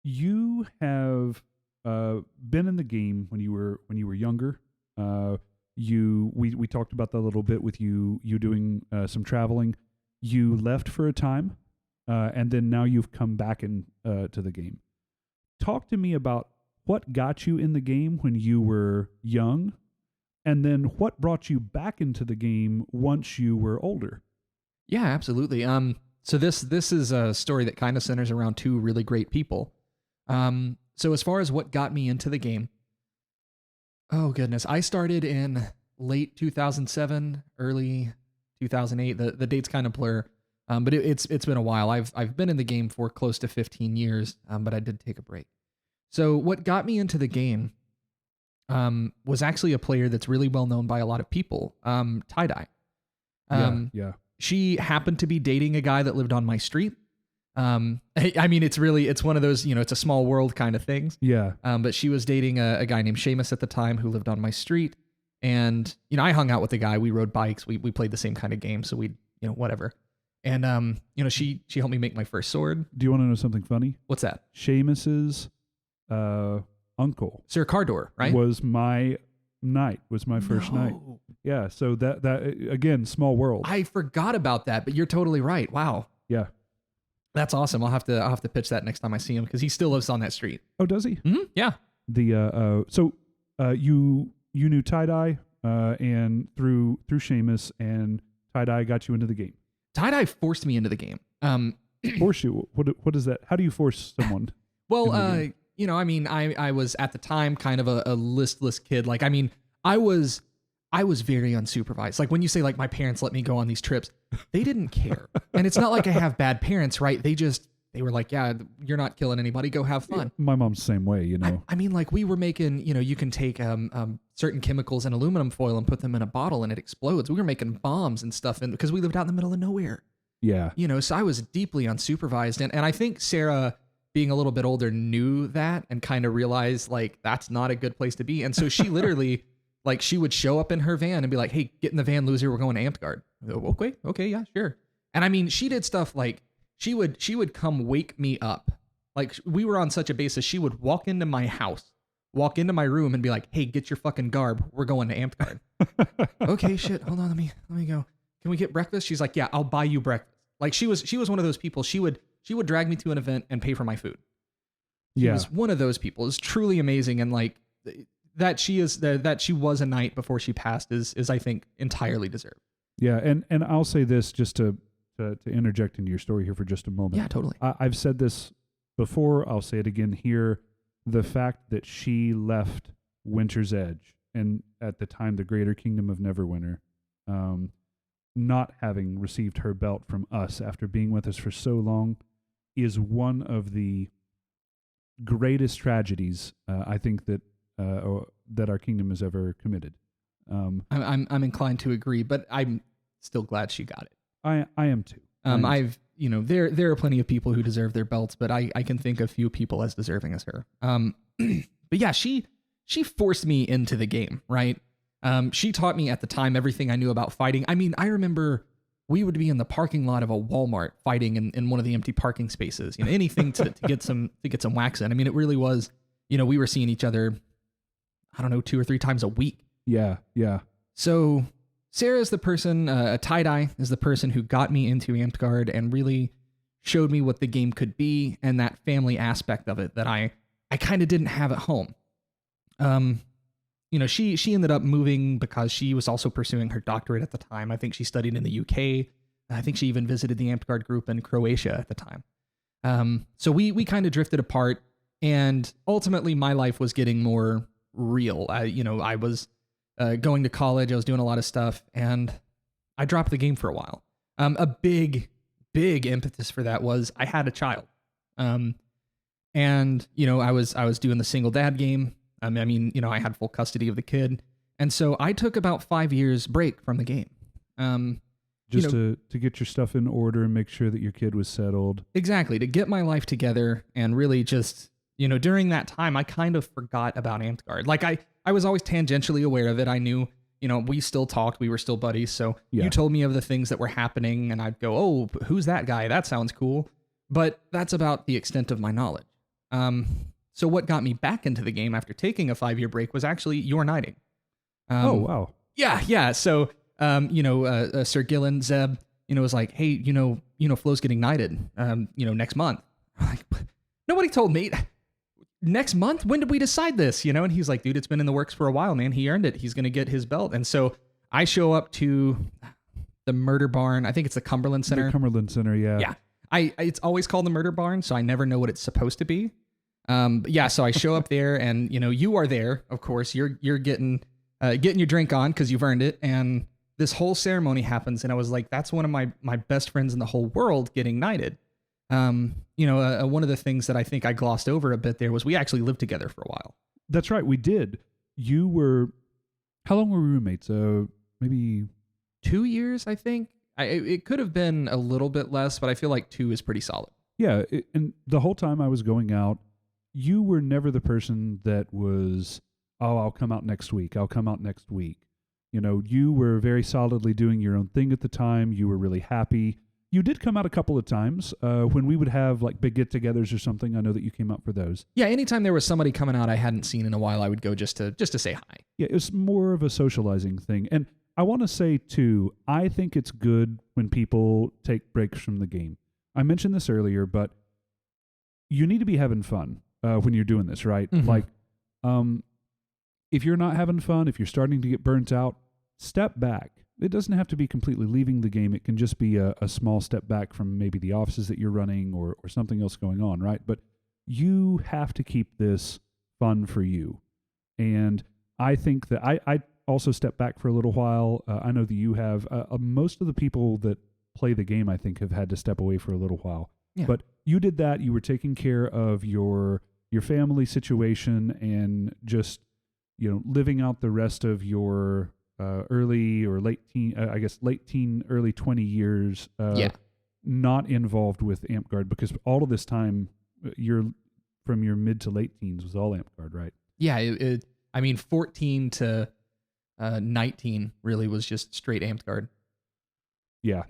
you have been in the game when you were younger. We talked about that a little bit with you doing some traveling. You left for a time, and then now you've come back to the game. Talk to me about what got you in the game when you were young, and then what brought you back into the game once you were older. Yeah, absolutely. So this is a story that kind of centers around two really great people. So as far as what got me into the game, oh goodness, I started in late 2007, early 2008. The dates kind of blur, but it's been a while. I've been in the game for close to 15 years, but I did take a break. So what got me into the game was actually a player that's really well known by a lot of people, Tie-Dye. Yeah. She happened to be dating a guy that lived on my street. I mean, it's one of those, it's a small world kind of things. Yeah. But she was dating a guy named Seamus at the time who lived on my street. And, I hung out with the guy. We rode bikes. We played the same kind of game. So we, whatever. And, she helped me make my first sword. Do you want to know something funny? What's that? Seamus's uncle, Sir Cardor, right? was my first night. Yeah. So that again, small world. I forgot about that, but you're totally right. Wow. Yeah. That's awesome. I'll have to pitch that next time I see him because he still lives on that street. Oh, does he? Mm-hmm. Yeah. You knew Tie-Dye and through Seamus, and Tie-Dye got you into the game. Tie-Dye forced me into the game. Force you? What is that? How do you force someone? Well, I mean, I was at the time kind of a listless kid. Like, I mean, I was very unsupervised. Like when you say like my parents let me go on these trips, they didn't care. And it's not like I have bad parents, right? They were like, yeah, you're not killing anybody. Go have fun. My mom's the same way, I mean, like we were making, you can take certain chemicals and aluminum foil and put them in a bottle and it explodes. We were making bombs and stuff because we lived out in the middle of nowhere. Yeah. So I was deeply unsupervised. And I think Sarah, being a little bit older, knew that and kind of realized like that's not a good place to be. And so she literally, like, she would show up in her van and be like, hey, get in the van, loser. We're going to Amtgard. Okay, yeah, sure. And I mean, she did stuff like she would come wake me up. Like we were on such a basis, she would walk into my house, walk into my room and be like, hey, get your fucking garb. We're going to Amtgard. Okay, shit. Hold on. Let me go. Can we get breakfast? She's like, yeah, I'll buy you breakfast. Like she was one of those people. She would drag me to an event and pay for my food. She was one of those people. It's truly amazing. And like that she was a knight before she passed is I think entirely deserved. Yeah. And I'll say this just to interject into your story here for just a moment. Yeah, totally. I've said this before. I'll say it again here. The fact that she left Winter's Edge and at the time the Greater Kingdom of Neverwinter, not having received her belt from us after being with us for so long is one of the greatest tragedies I think that our kingdom has ever committed. I'm inclined to agree, but I'm still glad she got it. I am too. There are plenty of people who deserve their belts, but I can think of few people as deserving as her. But yeah, she forced me into the game, right? She taught me at the time everything I knew about fighting. I mean, I remember we would be in the parking lot of a Walmart fighting in one of the empty parking spaces. Anything to get some wax in. I mean, it really was. We were seeing each other, I don't know, 2 or 3 times a week. Yeah. So Sarah is the person, Tie-Dye is the person who got me into Amtgard and really showed me what the game could be and that family aspect of it that I kind of didn't have at home. She ended up moving because she was also pursuing her doctorate at the time. I think she studied in the UK. I think she even visited the Amtgard group in Croatia at the time. So we kind of drifted apart, and ultimately my life was getting more real. I was going to college. I was doing a lot of stuff, and I dropped the game for a while. A big impetus for that was I had a child. I was doing the single dad game. I had full custody of the kid. And so I took about 5 years break from the game. To get your stuff in order and make sure that your kid was settled. Exactly. To get my life together and really just, during that time, I kind of forgot about Amtgard. Like I was always tangentially aware of it. I knew, we still talked. We were still buddies. So You told me of the things that were happening and I'd go, oh, who's that guy? That sounds cool. But that's about the extent of my knowledge. So what got me back into the game after taking a 5-year break was actually your knighting. Oh, wow. Yeah. So, Sir Gillen, Zeb, was like, hey, Flo's getting knighted, next month. I'm like, nobody told me. Next month? When did we decide this? And he's like, dude, it's been in the works for a while, man. He earned it. He's going to get his belt. And so I show up to the Murder Barn. I think it's the Cumberland Center. The Cumberland Center, yeah. Yeah. It's always called the Murder Barn, so I never know what it's supposed to be. So I show up there and, you are there, of course, you're getting your drink on cause you've earned it. And this whole ceremony happens. And I was like, that's one of my best friends in the whole world getting knighted. One of the things that I think I glossed over a bit there was we actually lived together for a while. That's right. We did. How long were we roommates? Maybe 2 years, I think. It could have been a little bit less, but I feel like 2 is pretty solid. Yeah. And the whole time I was going out, you were never the person that was, oh, I'll come out next week. You were very solidly doing your own thing at the time. You were really happy. You did come out a couple of times when we would have like big get-togethers or something. I know that you came out for those. Yeah, anytime there was somebody coming out I hadn't seen in a while, I would go just to say hi. Yeah, it was more of a socializing thing. And I want to say, too, I think it's good when people take breaks from the game. I mentioned this earlier, but you need to be having fun when you're doing this, right? Mm-hmm. Like, if you're not having fun, if you're starting to get burnt out, step back. it doesn't have to be completely leaving the game. It can just be a small step back from maybe the offices that you're running or something else going on, right? But you have to keep this fun for you. And I think that I also step back for a little while. I know that you have. Most of the people that play the game, I think, have had to step away for a little while. Yeah. But you did that. You were taking care of your family situation and just, living out the rest of your early or late teen, late teen, early 20 years, not involved with Amp Guard, because all of this time, from your mid to late teens was all Amp Guard, right? Yeah, 14 to 19 really was just straight Amp Guard. Yeah,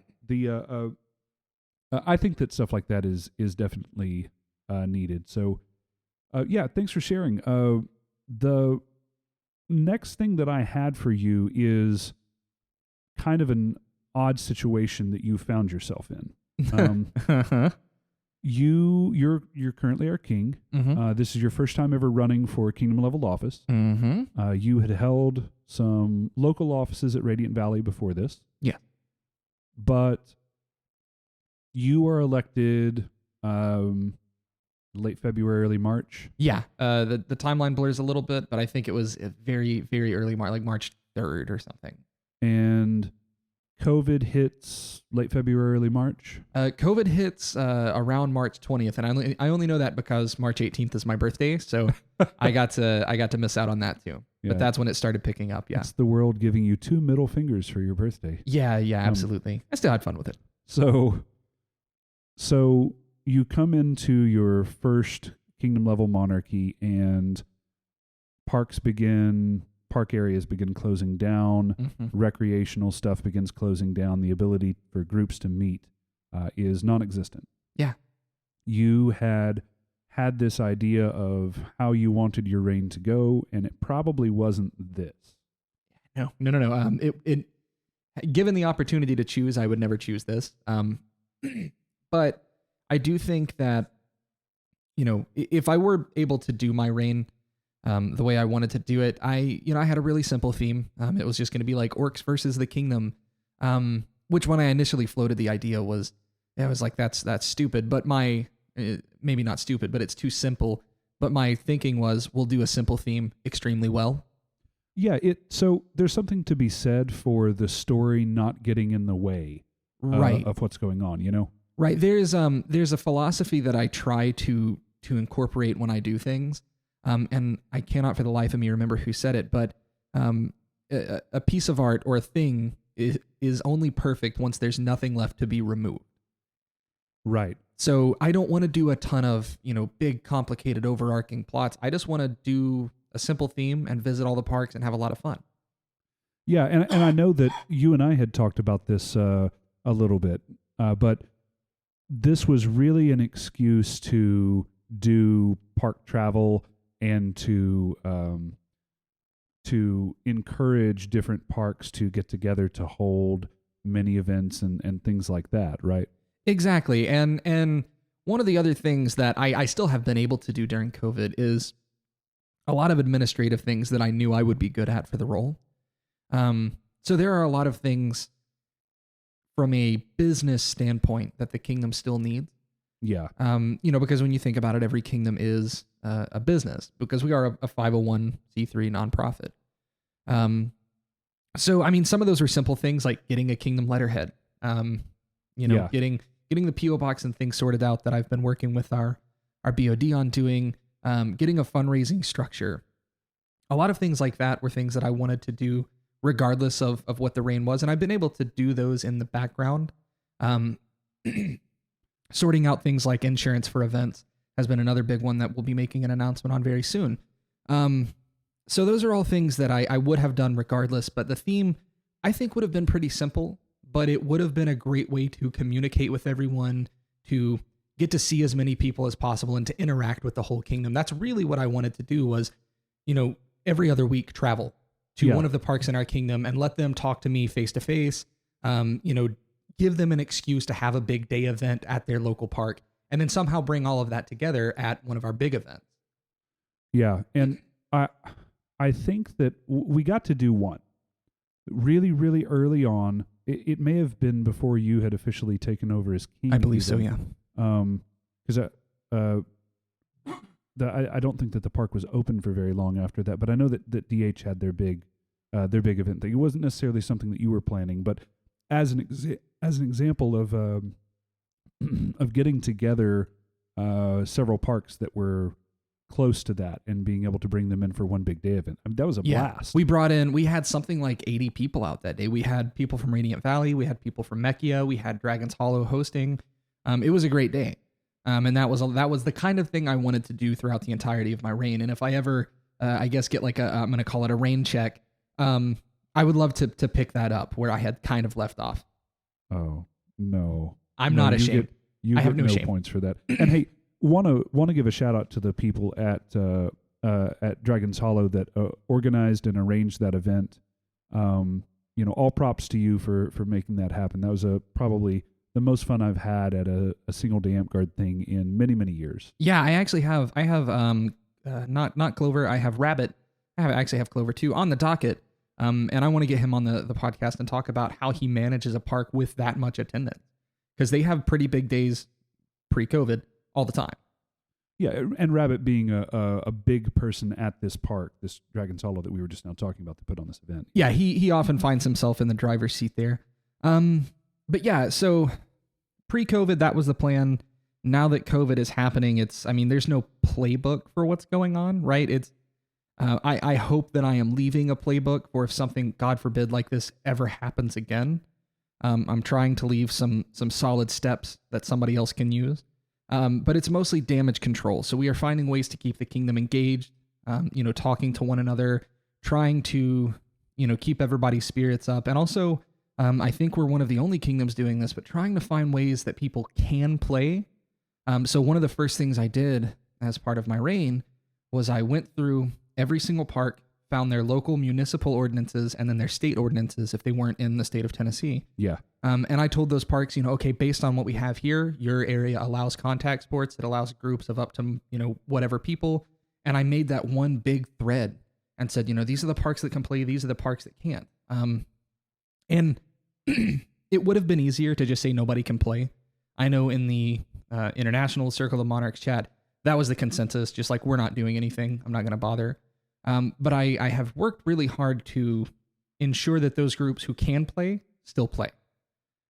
I think that stuff like that is definitely needed. So, thanks for sharing. The next thing that I had for you is kind of an odd situation that you found yourself in. You're currently our king. Mm-hmm. This is your first time ever running for a kingdom level office. Mm-hmm. You had held some local offices at Radiant Valley before this. Yeah. But you are elected late February, early March. Yeah. The timeline blurs a little bit, but I think it was very, very early March, like March 3rd or something. And COVID hits late February, early March. COVID hits around March 20th, and I only know that because March 18th is my birthday, so I got to miss out on that too. Yeah. But that's when it started picking up. Yeah. It's the world giving you 2 middle fingers for your birthday. Yeah, absolutely. I still had fun with it. So you come into your first kingdom level monarchy, and park areas begin closing down. Mm-hmm. Recreational stuff begins closing down. The ability for groups to meet is non-existent. Yeah. You had this idea of how you wanted your reign to go, and it probably wasn't this. No. It given the opportunity to choose, I would never choose this. But I do think that, if I were able to do my reign the way I wanted to do it, I had a really simple theme. It was just going to be like orcs versus the kingdom, which when I initially floated the idea I was like, that's stupid. But maybe not stupid, but it's too simple. But my thinking was, we'll do a simple theme extremely well. Yeah. So there's something to be said for the story not getting in the way right. of what's going on, Right. There's a philosophy that I try to incorporate when I do things. And I cannot for the life of me remember who said it, but a piece of art or a thing is only perfect once there's nothing left to be removed. Right. So I don't want to do a ton of, big, complicated, overarching plots. I just want to do a simple theme and visit all the parks and have a lot of fun. Yeah, and I know that you and I had talked about this a little bit, but this was really an excuse to do park travel and to encourage different parks to get together to hold mini events and things like that, right? Exactly. And one of the other things that I still have been able to do during COVID is a lot of administrative things that I knew I would be good at for the role. So there are a lot of things from a business standpoint that the kingdom still needs. Yeah. Because when you think about it, every kingdom is a business because we are a 501c3 nonprofit. So, some of those are simple things like getting a kingdom letterhead, getting the PO box and things sorted out that I've been working with our BOD on doing, getting a fundraising structure. A lot of things like that were things that I wanted to do regardless of what the reign was. And I've been able to do those in the background. Sorting out things like insurance for events has been another big one that we'll be making an announcement on very soon. So those are all things that I would have done regardless, but the theme I think would have been pretty simple, but it would have been a great way to communicate with everyone, to get to see as many people as possible and to interact with the whole kingdom. That's really what I wanted to do was, every other week travel to one of the parks in our kingdom and let them talk to me face to face, give them an excuse to have a big day event at their local park, and then somehow bring all of that together at one of our big events. Yeah, and I think that we got to do one. really, really early on. It may have been before you had officially taken over as king. I believe so, even. yeah. Because I don't think that the park was open for very long after that. But I know that DH had their big event thing. It wasn't necessarily something that you were planning, but as an example of of getting together several parks that were close to that and being able to bring them in for one big day event. I mean, that was a blast. We had something like 80 people out that day. We had people from Radiant Valley, we had people from Mechia, we had Dragon's Hollow hosting. It was a great day. And that was the kind of thing I wanted to do throughout the entirety of my reign. And if I ever, I guess, get like I'm going to call it a reign check, I would love to pick that up where I had kind of left off. Oh, no. I'm not ashamed. You I have get no no shame. Points for that. And hey, want to give a shout out to the people at Dragon's Hollow that organized and arranged that event. All props to you for making that happen. That was probably the most fun I've had at a single day Amtgard thing in many, many years. Yeah, I have not Clover. I have Rabbit. I actually have Clover too on the docket. And I want to get him on the podcast and talk about how he manages a park with that much attendance, because they have pretty big days pre-COVID all the time. Yeah, and Rabbit being a big person at this park, this Dragon's Hollow that we were just now talking about to put on this event. Yeah, he often finds himself in the driver's seat there. But yeah, so pre-COVID, that was the plan. Now that COVID is happening, there's no playbook for what's going on, right? I hope that I am leaving a playbook for if something, God forbid, like this ever happens again. I'm trying to leave some solid steps that somebody else can use. But it's mostly damage control. So we are finding ways to keep the kingdom engaged, talking to one another, trying to, keep everybody's spirits up. And also, I think we're one of the only kingdoms doing this, but trying to find ways that people can play. So one of the first things I did as part of my reign was I went through every single park, found their local municipal ordinances and then their state ordinances if they weren't in the state of Tennessee. Yeah. And I told those parks, okay, based on what we have here, your area allows contact sports. It allows groups of up to, whatever people. And I made that one big thread and said, these are the parks that can play. These are the parks that can't. And it would have been easier to just say nobody can play. I know in the international Circle of Monarchs chat, that was the consensus, just like, we're not doing anything. I'm not going to bother. But I have worked really hard to ensure that those groups who can play still play.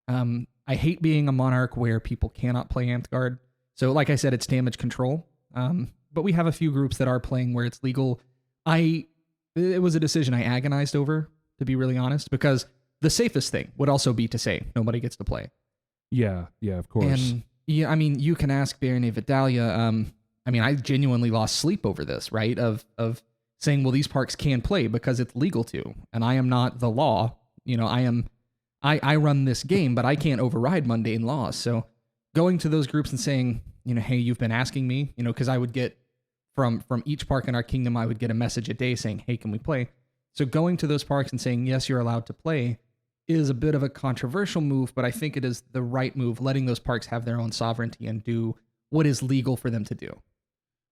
I hate being a monarch where people cannot play Amtgard. So like I said, it's damage control. But we have a few groups that are playing where it's legal. It was a decision I agonized over, to be really honest, because the safest thing would also be to say nobody gets to play. Yeah, of course. And yeah, you can ask Baron Vidalia. I genuinely lost sleep over this, right? Of saying, well, these parks can play because it's legal to, and I am not the law. I run this game, but I can't override mundane laws. So going to those groups and saying, hey, you've been asking me, because I would get from each park in our kingdom, I would get a message a day saying, hey, can we play? So going to those parks and saying, yes, you're allowed to play is a bit of a controversial move, but I think it is the right move, letting those parks have their own sovereignty and do what is legal for them to do.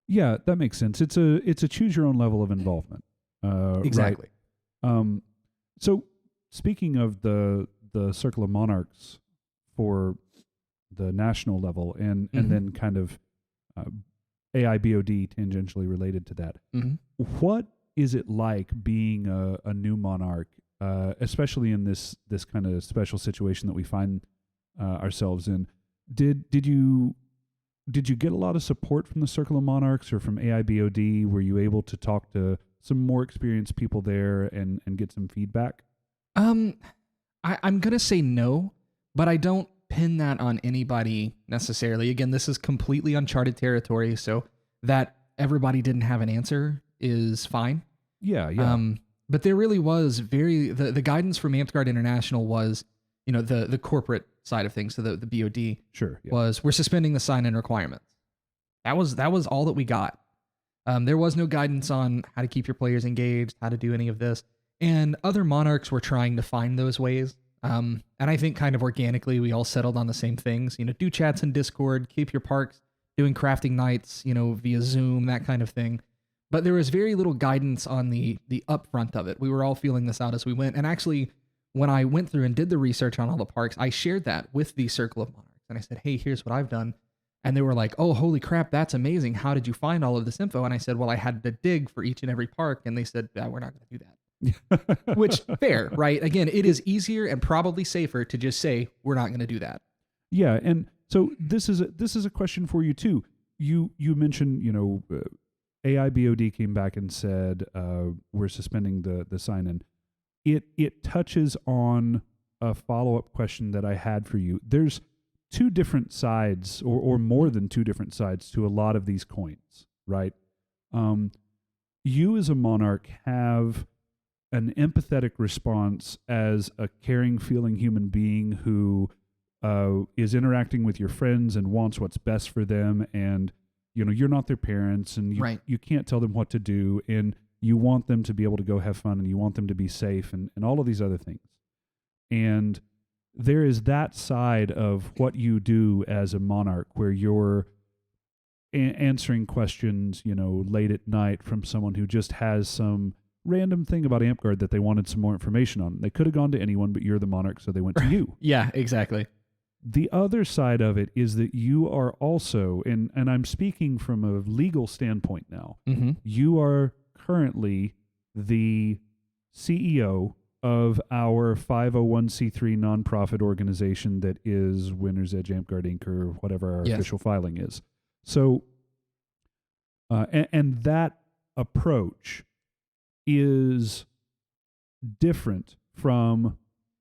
Yeah, that makes sense. It's a choose your own level of involvement. Exactly. Right? So speaking of the Circle of Monarchs for the national level and then kind of AIBOD tangentially related to that, what is it like being a new monarch, especially in this kind of special situation that we find ourselves in? Did you get a lot of support from the Circle of Monarchs or from AIBOD? Were you able to talk to some more experienced people there and get some feedback? I'm going to say no, but I don't pin that on anybody necessarily. Again, this is completely uncharted territory, so that everybody didn't have an answer is fine. Yeah. But there really was the guidance from Amtgard International was, the corporate side of things, so the BOD sure was, we're suspending the sign-in requirements. That was all that we got. There was no guidance on how to keep your players engaged, how to do any of this. And other monarchs were trying to find those ways. And I think kind of organically, we all settled on the same things. Do chats in Discord, keep your parks doing crafting nights, via Zoom, that kind of thing. But there was very little guidance on the upfront of it. We were all feeling this out as we went. And actually, when I went through and did the research on all the parks, I shared that with the Circle of Monarchs. And I said, hey, here's what I've done. And they were like, oh, holy crap, that's amazing. How did you find all of this info? And I said, well, I had to dig for each and every park. And they said, yeah, we're not going to do that. Which, fair, right? Again, it is easier and probably safer to just say, we're not going to do that. Yeah, and so this is a question for you too. You mentioned, AIBOD came back and said we're suspending the sign-in. It touches on a follow-up question that I had for you. There's two different sides, or more than two different sides to a lot of these coins, right? You as a monarch have an empathetic response as a caring, feeling human being who is interacting with your friends and wants what's best for them, and you're not their parents, and you can't tell them what to do, and you want them to be able to go have fun, and you want them to be safe, and all of these other things. And there is that side of what you do as a monarch where you're answering questions, late at night from someone who just has some random thing about AmpGuard that they wanted some more information on. They could have gone to anyone, but you're the monarch, so they went to you. Yeah, exactly. The other side of it is that you are also, and I'm speaking from a legal standpoint now, you are currently the CEO of our 501c3 nonprofit organization that is Winner's Edge AmpGuard Inc. or whatever our official filing is. So, and that approach is different from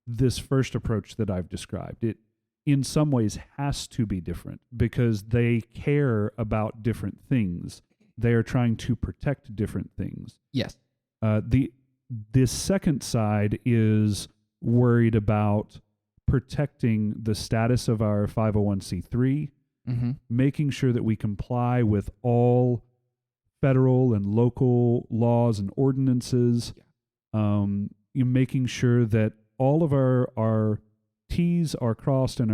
this first approach that I've described. It, in some ways, has to be different because they care about different things. They are trying to protect different things. Yes. This second side is worried about protecting the status of our 501c3, making sure that we comply with all federal and local laws and ordinances, making sure that all of our T's are crossed and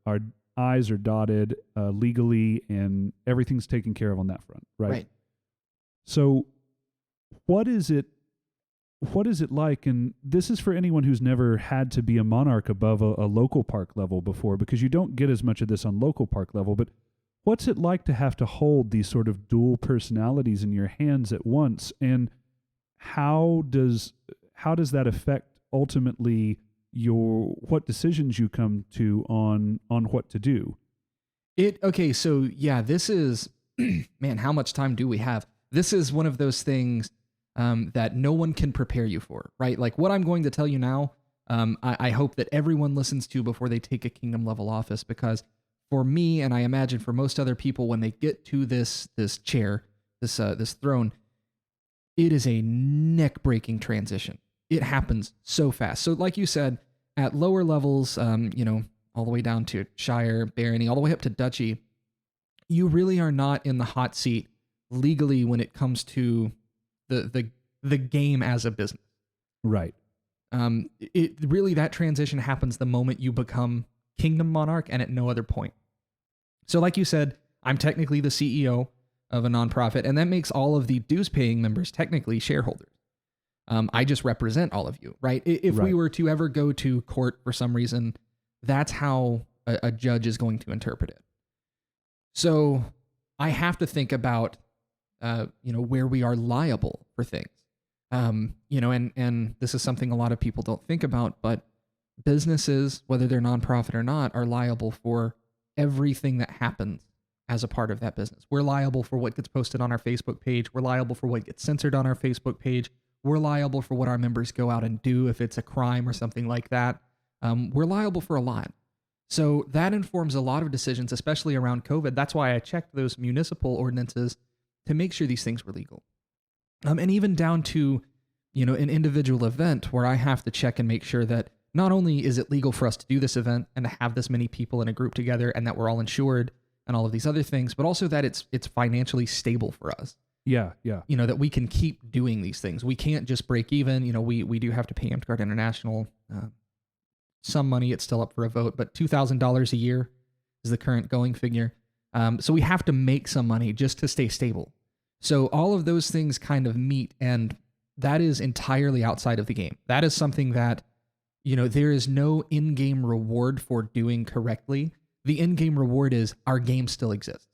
our I's are dotted legally, and everything's taken care of on that front, right? So what is it like, and this is for anyone who's never had to be a monarch above a local park level before, because you don't get as much of this on local park level, but what's it like to have to hold these sort of dual personalities in your hands at once, and how does that affect ultimately what decisions you come to on what to do? So yeah, this is, man, how much time do we have? This is one of those things that no one can prepare you for, right? Like what I'm going to tell you now, I hope that everyone listens to before they take a kingdom level office, because for me, and I imagine for most other people, when they get to this chair, this throne, it is a neck-breaking transition. It happens so fast. So like you said, at lower levels, all the way down to Shire, Barony, all the way up to Duchy, you really are not in the hot seat legally when it comes to the game as a business. Right. It really, that transition happens the moment you become Kingdom Monarch and at no other point. So like you said, I'm technically the CEO of a nonprofit, and that makes all of the dues paying members technically shareholders. I just represent all of you, right? If we were to ever go to court for some reason, that's how a judge is going to interpret it. So I have to think about, where we are liable for things. And this is something a lot of people don't think about, but businesses, whether they're nonprofit or not, are liable for everything that happens as a part of that business. We're liable for what gets posted on our Facebook page. We're liable for what gets censored on our Facebook page. We're liable for what our members go out and do if it's a crime or something like that. We're liable for a lot. So that informs a lot of decisions, especially around COVID. That's why I checked those municipal ordinances to make sure these things were legal. And even down to, an individual event where I have to check and make sure that not only is it legal for us to do this event and to have this many people in a group together and that we're all insured and all of these other things, but also that it's financially stable for us. Yeah. That we can keep doing these things. We can't just break even. We do have to pay AmpGuard International some money. It's still up for a vote, but $2,000 a year is the current going figure. So we have to make some money just to stay stable. So all of those things kind of meet, and that is entirely outside of the game. That is something that, there is no in-game reward for doing correctly. The in-game reward is our game still exists.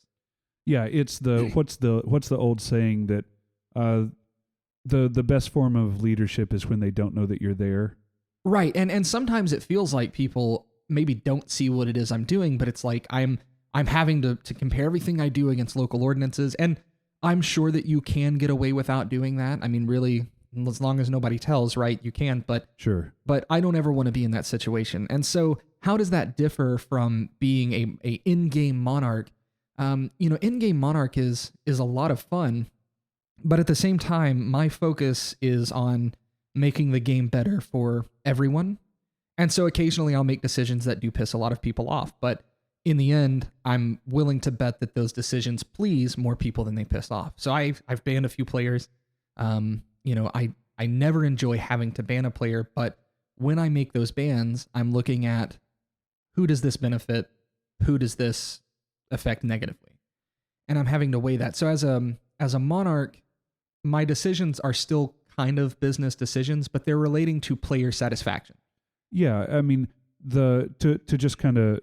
Yeah, it's what's the old saying that the best form of leadership is when they don't know that you're there. Right, and sometimes it feels like people maybe don't see what it is I'm doing, but it's like I'm having to compare everything I do against local ordinances, and I'm sure that you can get away without doing that. I mean, really, as long as nobody tells, right, you can, but sure. But I don't ever want to be in that situation. And so how does that differ from being a in-game monarch? In-game monarch is a lot of fun, but at the same time, my focus is on making the game better for everyone. And so occasionally I'll make decisions that do piss a lot of people off, but in the end, I'm willing to bet that those decisions please more people than they piss off. So I've banned a few players. I never enjoy having to ban a player, but when I make those bans, I'm looking at who does this benefit, who does this affect negatively, and I'm having to weigh that. So as a monarch, my decisions are still kind of business decisions, but they're relating to player satisfaction. Yeah, I mean, to just kind of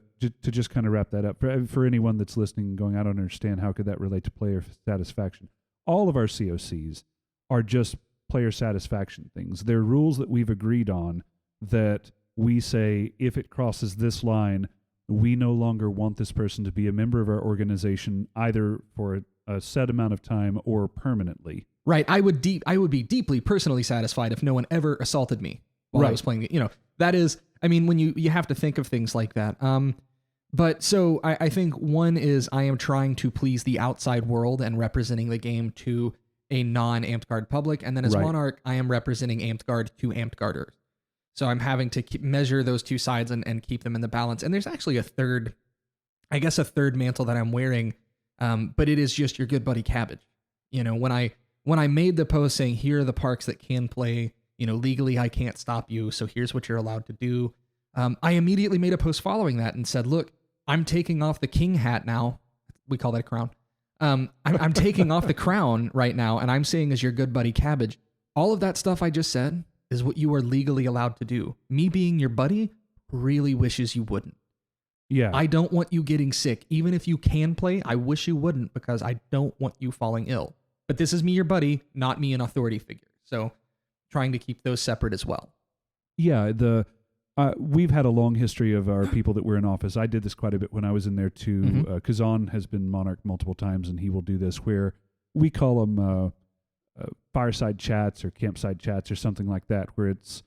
wrap that up for anyone that's listening, going, I don't understand, how could that relate to player satisfaction? All of our COCs are just player satisfaction things. They're rules that we've agreed on that we say, if it crosses this line, we no longer want this person to be a member of our organization, either for a set amount of time or permanently. Right. I would be deeply personally satisfied if no one ever assaulted me while I was playing. That is, I mean, when you have to think of things like that. But so I think one is I am trying to please the outside world and representing the game to a non-Amped Guard public. And then as Monarch, I am representing Amped Guard to Amped Guarders. So I'm having to measure those two sides and keep them in the balance. And there's actually a third mantle that I'm wearing, but it is just your good buddy Cabbage. When I made the post saying, here are the parks that can play, legally I can't stop you, so here's what you're allowed to do. I immediately made a post following that and said, look, I'm taking off the king hat now. We call that a crown. I'm taking off the crown right now, and I'm saying as your good buddy Cabbage, all of that stuff I just said is what you are legally allowed to do. Me being your buddy really wishes you wouldn't. Yeah. I don't want you getting sick. Even if you can play, I wish you wouldn't, because I don't want you falling ill. But this is me, your buddy, not me, an authority figure. So trying to keep those separate as well. Yeah, we've had a long history of our people that were in office. I did this quite a bit when I was in there too. Mm-hmm. Kazan has been monarch multiple times, and he will do this where we call them fireside chats or campsite chats or something like that, where it's,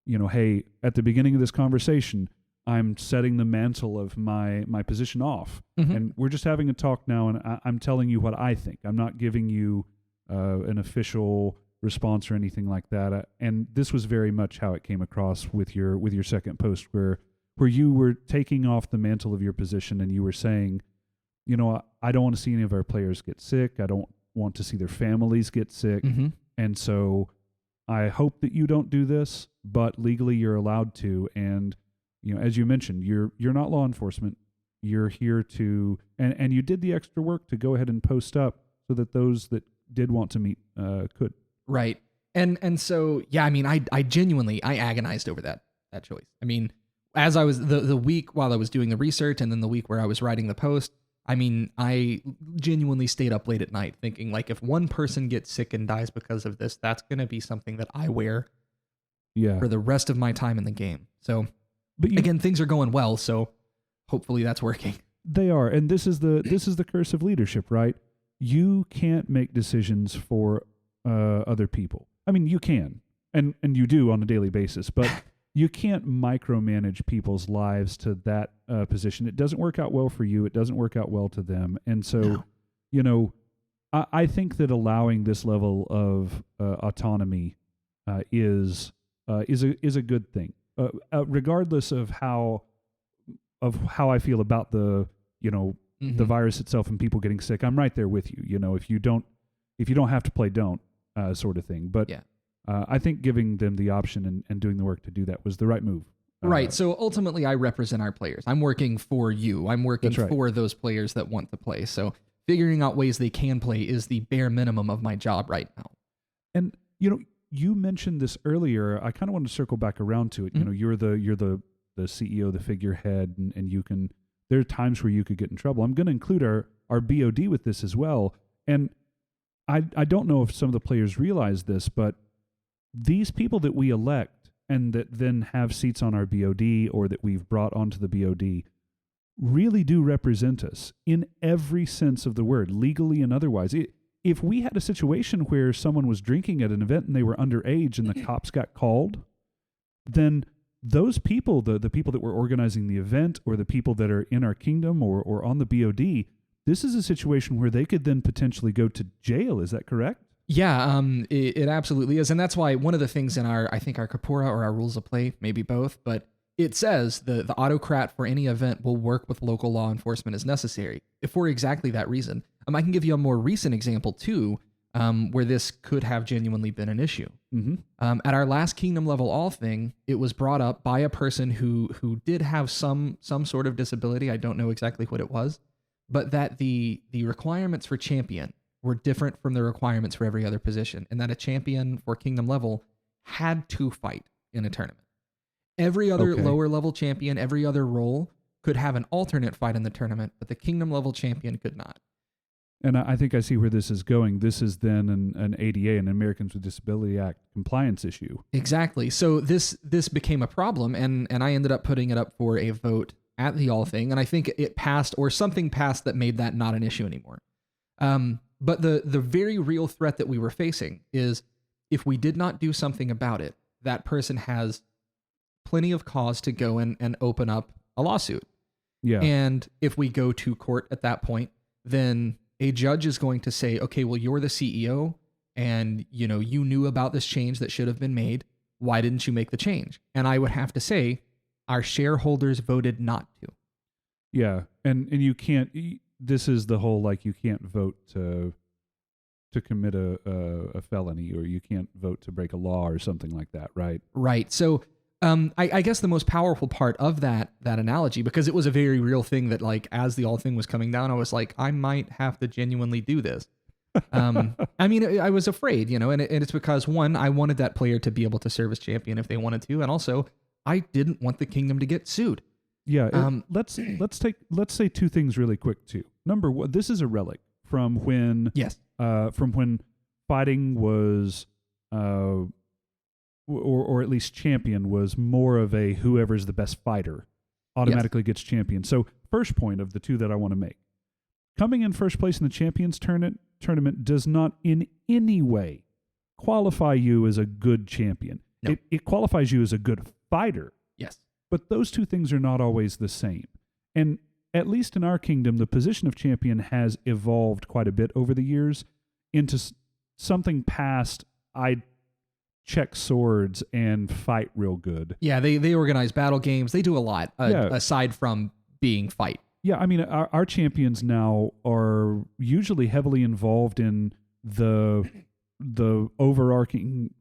hey, at the beginning of this conversation, I'm setting the mantle of my position off, and we're just having a talk now, and I'm telling you what I think. I'm not giving you an official response or anything like that. And this was very much how it came across with your second post, where you were taking off the mantle of your position, and you were saying, I don't want to see any of our players get sick. I don't want to see their families get sick. And so I hope that you don't do this, but legally you're allowed to. And as you mentioned, you're not law enforcement. You're here to, and you did the extra work to go ahead and post up so that those that did want to meet could. Right. And so, yeah, I mean, I genuinely agonized over that choice. I mean, as I was the week while I was doing the research, and then the week where I was writing the post, I mean, I genuinely stayed up late at night thinking, like, if one person gets sick and dies because of this, that's going to be something that I wear for the rest of my time in the game. So, but again, things are going well, so hopefully that's working. They are, and this is the curse of leadership, right? You can't make decisions for other people. I mean, you can, and you do on a daily basis, but you can't micromanage people's lives to that position. It doesn't work out well for you. It doesn't work out well to them. And so, I think that allowing this level of autonomy is a good thing, regardless of how I feel about the virus itself and people getting sick. I'm right there with you. If you don't have to play, don't sort of thing. But yeah. I think giving them the option and doing the work to do that was the right move. Right. So ultimately, I represent our players. I'm working for you. I'm working for those players that want to play. So figuring out ways they can play is the bare minimum of my job right now. And you mentioned this earlier. I kind of want to circle back around to it. Mm-hmm. You're the CEO, the figurehead, and you can. There are times where you could get in trouble. I'm going to include our BOD with this as well. And I don't know if some of the players realize this, but these people that we elect and that then have seats on our BOD or that we've brought onto the BOD really do represent us in every sense of the word, legally and otherwise. If we had a situation where someone was drinking at an event and they were underage and the cops got called, then those people, the people that were organizing the event or the people that are in our kingdom or on the BOD, this is a situation where they could then potentially go to jail. Is that correct? Yeah, it absolutely is. And that's why one of the things in our Corpora or our rules of play, maybe both, but it says the autocrat for any event will work with local law enforcement as necessary for exactly that reason. I can give you a more recent example too, where this could have genuinely been an issue. Mm-hmm. At our last Kingdom Level All thing, it was brought up by a person who did have some sort of disability. I don't know exactly what it was, but that the requirements for champion were different from the requirements for every other position, and that a champion for Kingdom Level had to fight in a tournament. Every other lower level champion, every other role could have an alternate fight in the tournament, but the Kingdom Level champion could not. And I think I see where this is going. This is then an ADA, an Americans with Disability Act compliance issue. Exactly. So this became a problem, and I ended up putting it up for a vote at the All thing, and I think it passed, or something passed that made that not an issue anymore. But the very real threat that we were facing is if we did not do something about it, that person has plenty of cause to go in and open up a lawsuit. Yeah. And if we go to court at that point, then a judge is going to say, okay, well, you're the CEO and you knew about this change that should have been made. Why didn't you make the change? And I would have to say our shareholders voted not to. Yeah. And you can't, this is the whole, you can't vote to commit a felony, or you can't vote to break a law or something like that, right? Right. So I guess the most powerful part of that analogy, because it was a very real thing that as the All thing was coming down, I was like, I might have to genuinely do this. I was afraid, and it's because, one, I wanted that player to be able to serve as champion if they wanted to, and also I didn't want the kingdom to get sued. Yeah. Let's say two things really quick too. Number one, this is a relic from when fighting was or at least champion was more of a whoever's the best fighter automatically gets champion. So first point of the two that I want to make. Coming in first place in the champions tournament does not in any way qualify you as a good champion. No. It qualifies you as a good fighter. Yes. But those two things are not always the same. And at least in our kingdom, the position of champion has evolved quite a bit over the years into something past I check swords and fight real good. Yeah, they organize battle games. They do a lot aside from being fight. Yeah, our champions now are usually heavily involved in the overarching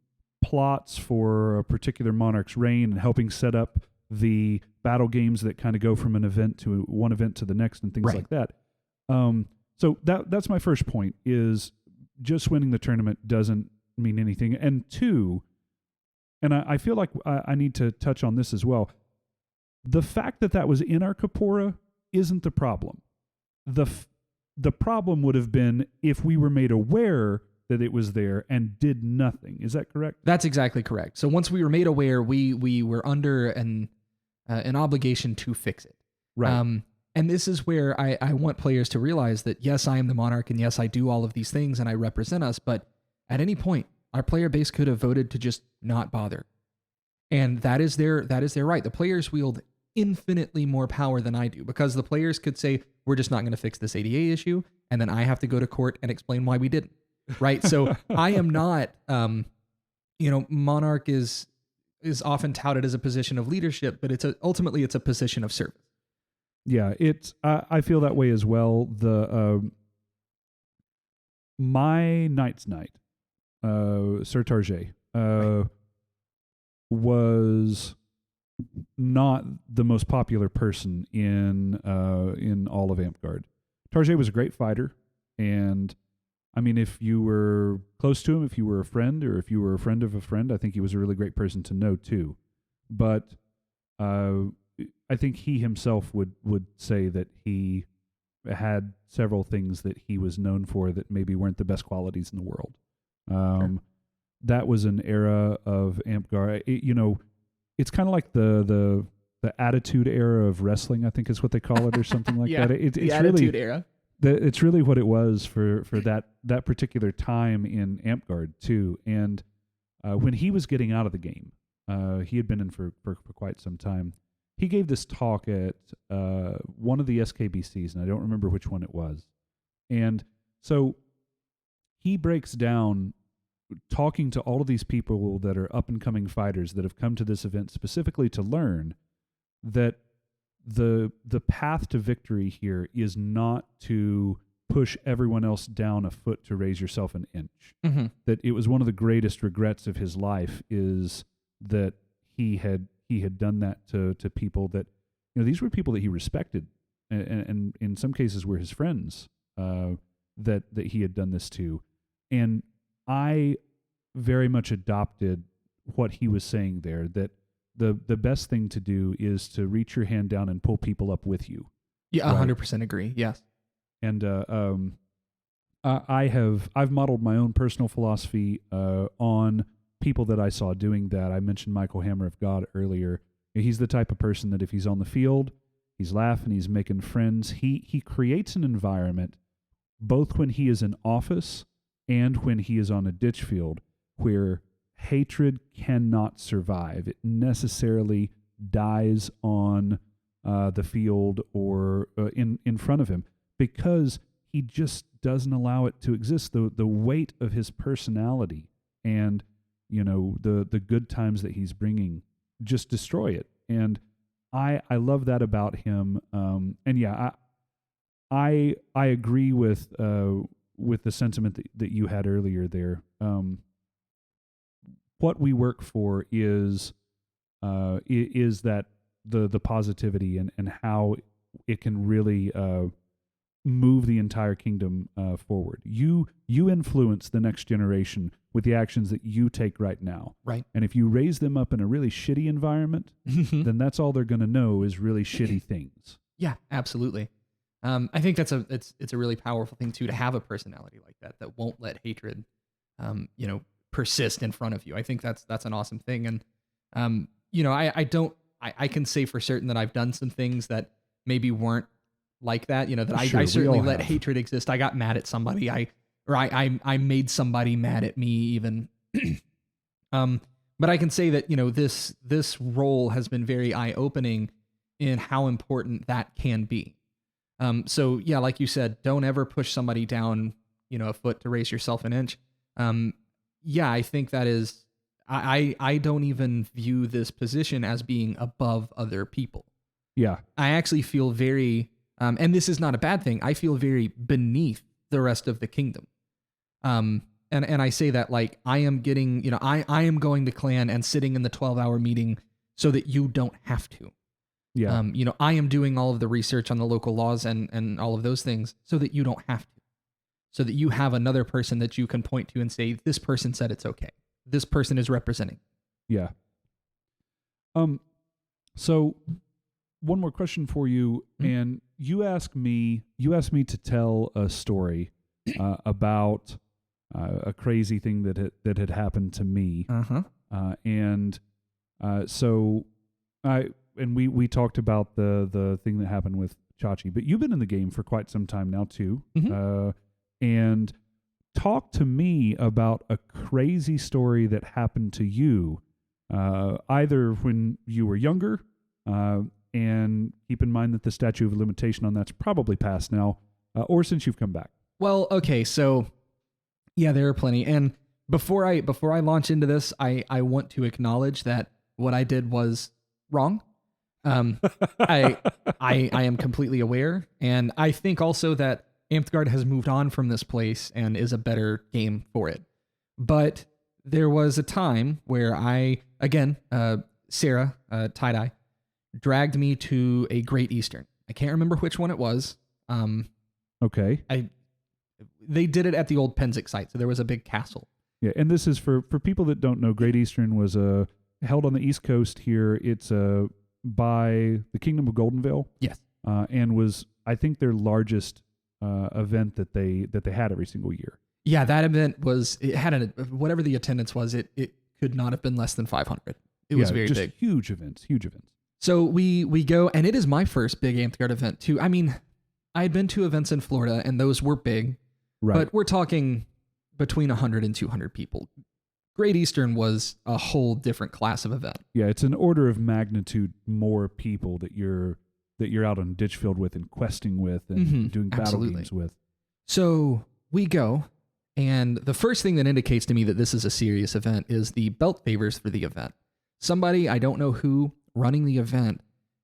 plots for a particular monarch's reign and helping set up the battle games that kind of go from one event to the next and things like that. So that's my first point, is just winning the tournament doesn't mean anything. And two, and I feel like I need to touch on this as well, the fact that was in our Corpora isn't the problem. The problem would have been if we were made aware that it was there and did nothing. Is that correct? That's exactly correct. So once we were made aware, we were under an obligation to fix it. Right. And this is where I want players to realize that, yes, I am the monarch, and yes, I do all of these things, and I represent us, but at any point, our player base could have voted to just not bother. And that is their right. The players wield infinitely more power than I do, because the players could say, we're just not going to fix this ADA issue, and then I have to go to court and explain why we didn't. Right? So I am not, monarch is often touted as a position of leadership, but ultimately it's a position of service. Yeah, I feel that way as well. My Knight's Knight, Sir Tarjay, was not the most popular person in all of Amtgard. Tarjay was a great fighter. And I mean, if you were close to him, if you were a friend, or if you were a friend of a friend, I think he was a really great person to know too. But I think he himself would say that he had several things that he was known for that maybe weren't the best qualities in the world. Sure. That was an era of Amtgard. It's kind of like the attitude era of wrestling, I think is what they call it, or something like Yeah, that. It's the really Attitude Era. it's really what it was for that particular time in Amtgard too. And when he was getting out of the game, he had been in for quite some time. He gave this talk at one of the SKBCs, and I don't remember which one it was. And so he breaks down talking to all of these people that are up-and-coming fighters that have come to this event specifically to learn that the path to victory here is not to push everyone else down a foot to raise yourself an inch. Mm-hmm. That it was one of the greatest regrets of his life is that he had done that to people that, these were people that he respected, and in some cases were his friends, that he had done this to. And I very much adopted what he was saying there, that the best thing to do is to reach your hand down and pull people up with you. Yeah, Right. 100% agree. Yes. And I've modeled my own personal philosophy on people that I saw doing that. I mentioned Michael Hammer of God earlier. He's the type of person that if he's on the field, he's laughing, he's making friends. He creates an environment, both when he is in office and when he is on a ditch field, where hatred cannot survive. It necessarily dies on the field or in front of him, because he just doesn't allow it to exist. The weight of his personality and the good times that he's bringing just destroy it. And I love that about him. And yeah, I agree with the sentiment that you had earlier there. What we work for is that the positivity and how it can really move the entire kingdom forward. You influence the next generation with the actions that you take right now. Right. And if you raise them up in a really shitty environment, then that's all they're going to know is really shitty things. Yeah, absolutely. I think it's a really powerful thing too, to have a personality like that won't let hatred, persist in front of you. I think that's an awesome thing. And, I can say for certain that I've done some things that maybe weren't like that, that Sure, I we certainly all let have. hatred exist. I got mad at somebody. I made somebody mad at me even. But I can say that, this role has been very eye-opening in how important that can be. So yeah, like you said, don't ever push somebody down, a foot to raise yourself an inch. Yeah, I think that is, I don't even view this position as being above other people. Yeah. I actually feel very, and this is not a bad thing, I feel very beneath the rest of the kingdom. And I say that like I am getting, I am going to clan and sitting in the 12-hour meeting so that you don't have to. Yeah. I am doing all of the research on the local laws and all of those things so that you don't have to. So that you have another person that you can point to and say, this person said it's okay. This person is representing. Yeah. So one more question for you, and you asked me to tell a story about a crazy thing that had happened to me. So we talked about the thing that happened with Chachi, but you've been in the game for quite some time now too. And talk to me about a crazy story that happened to you, either when you were younger, and keep in mind that the statute of limitation on that's probably passed now, or since you've come back. Well, okay, so yeah, there are plenty. And before I launch into this, I want to acknowledge that what I did was wrong. I am completely aware, and I think also that Amtgard has moved on from this place and is a better game for it. But there was a time where Sarah, Tie-Dye, dragged me to a Great Eastern. I can't remember which one it was. Okay. They did it at the old Penzic site, so there was a big castle. Yeah, and this is for people that don't know. Great Eastern was held on the East Coast here. It's by the Kingdom of Goldenvale. Yes, and was, I think, their largest event that they had every single year. Yeah, that event was, it had whatever the attendance was, it could not have been less than 500. It was very just big. Huge events. So we go, and it is my first big Amped Guard event too. I mean, I had been to events in Florida, and those were big, Right. but we're talking between 100 and 200 people. Great Eastern was a whole different class of event. Yeah, it's an order of magnitude more people that you're out on Ditchfield with and questing with and doing battle games with. So we go, and the first thing that indicates to me that this is a serious event is the belt favors for the event. Somebody, I don't know who, running the event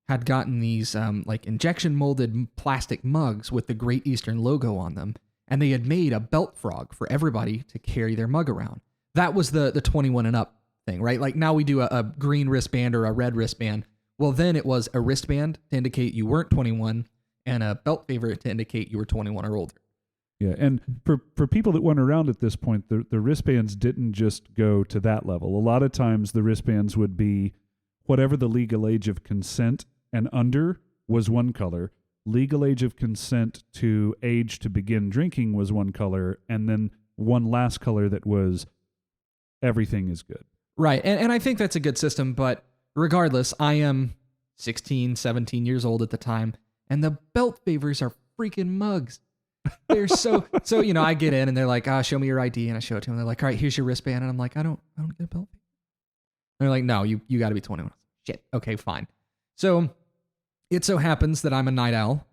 had gotten these like injection molded plastic mugs with the Great Eastern logo on them, and they had made a belt frog for everybody to carry their mug around. That was the 21 and up thing, right? Like now we do a green wristband or a red wristband. Well, then it was a wristband to indicate you weren't 21 and a belt favor to indicate you were 21 or older. Yeah, and for people that went around at this point, the wristbands didn't just go to that level. A lot of times the wristbands would be whatever the legal age of consent and under was one color. Legal age of consent to age to begin drinking was one color, and then one last color that was everything is good. Right, and I think that's a good system, but regardless, I am 16, 17 years old at the time, and the belt favors are freaking mugs. They're so, I get in and they're like, show me your ID. And I show it to them. They're like, all right, here's your wristband. And I'm like, I don't get a belt. And they're like, no, you got to be 21. Shit. Okay, fine. So it so happens that I'm a night owl.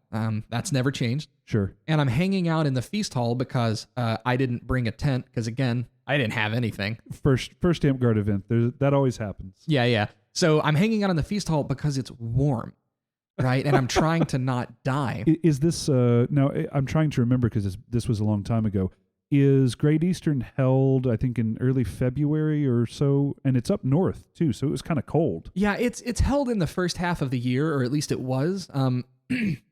That's never changed. Sure. And I'm hanging out in the feast hall because I didn't bring a tent because, again, I didn't have anything. First Amped Guard event. That always happens. Yeah. So I'm hanging out in the feast hall because it's warm. Right, and I'm trying to not die. Is this now? I'm trying to remember because this was a long time ago. Is Great Eastern held, I think, in early February or so, and it's up north too, so it was kind of cold. Yeah, it's held in the first half of the year, or at least it was. I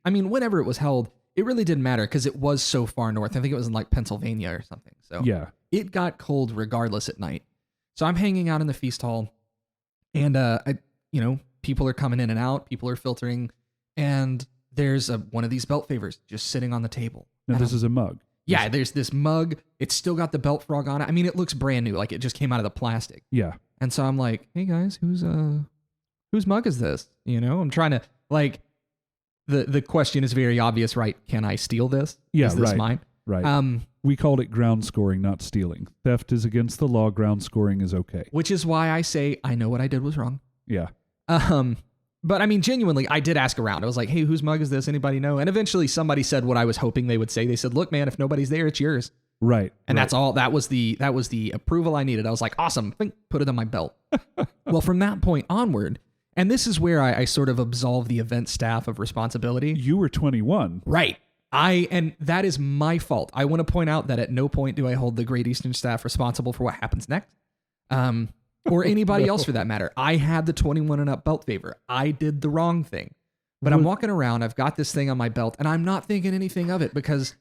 mean, whenever it was held, it really didn't matter because it was so far north. I think it was in like Pennsylvania or something. So yeah, it got cold regardless at night. So I'm hanging out in the feast hall, and people are coming in and out. People are filtering. And there's one of these belt favors just sitting on the table. Now this is a mug. Yeah, there's this mug. It's still got the belt frog on it. I mean, it looks brand new, like it just came out of the plastic. Yeah. And so I'm like, hey guys, whose mug is this? I'm trying to like the question is very obvious, right? Can I steal this? Yeah, is this right. mine? Right. We called it ground scoring, not stealing. Theft is against the law. Ground scoring is okay. Which is why I say I know what I did was wrong. Yeah. But I mean, genuinely, I did ask around. I was like, hey, whose mug is this? Anybody know? And eventually somebody said what I was hoping they would say. They said, look, man, if nobody's there, it's yours. Right. And right. that's all. That was the approval I needed. I was like, awesome. Put it on my belt. Well, from that point onward, and this is where I sort of absolve the event staff of responsibility. You were 21. Right. And that is my fault. I want to point out that at no point do I hold the Great Eastern staff responsible for what happens next. Or anybody else for that matter. I had the 21 and up belt favor. I did the wrong thing. But I'm walking around, I've got this thing on my belt, and I'm not thinking anything of it because,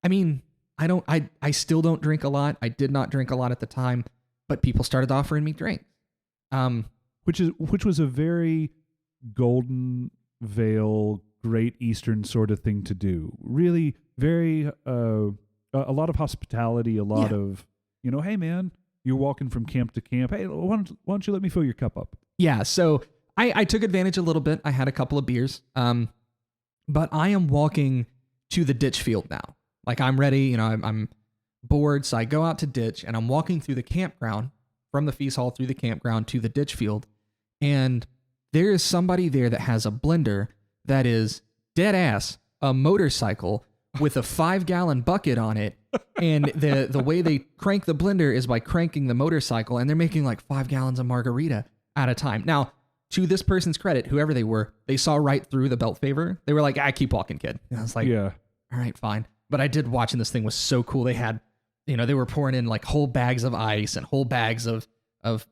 I mean, I still don't drink a lot. I did not drink a lot at the time, but people started offering me drinks. Which was a very Golden Vale, Great Eastern sort of thing to do. Really very, a lot of hospitality, a lot of, hey man, you're walking from camp to camp. Hey, why don't you let me fill your cup up? Yeah, so I took advantage a little bit. I had a couple of beers. But I am walking to the ditch field now. Like I'm ready, I'm bored. So I go out to ditch and I'm walking through the campground from the feast hall through the campground to the ditch field. And there is somebody there that has a blender that is dead ass a motorcycle with a 5-gallon bucket on it. And the way they crank the blender is by cranking the motorcycle, and they're making like 5 gallons of margarita at a time. Now, to this person's credit, whoever they were, they saw right through the belt favor. They were like, keep walking, kid. And I was like, all right, fine. But I did watch, and this thing was so cool. They had, they were pouring in like whole bags of ice and whole bags of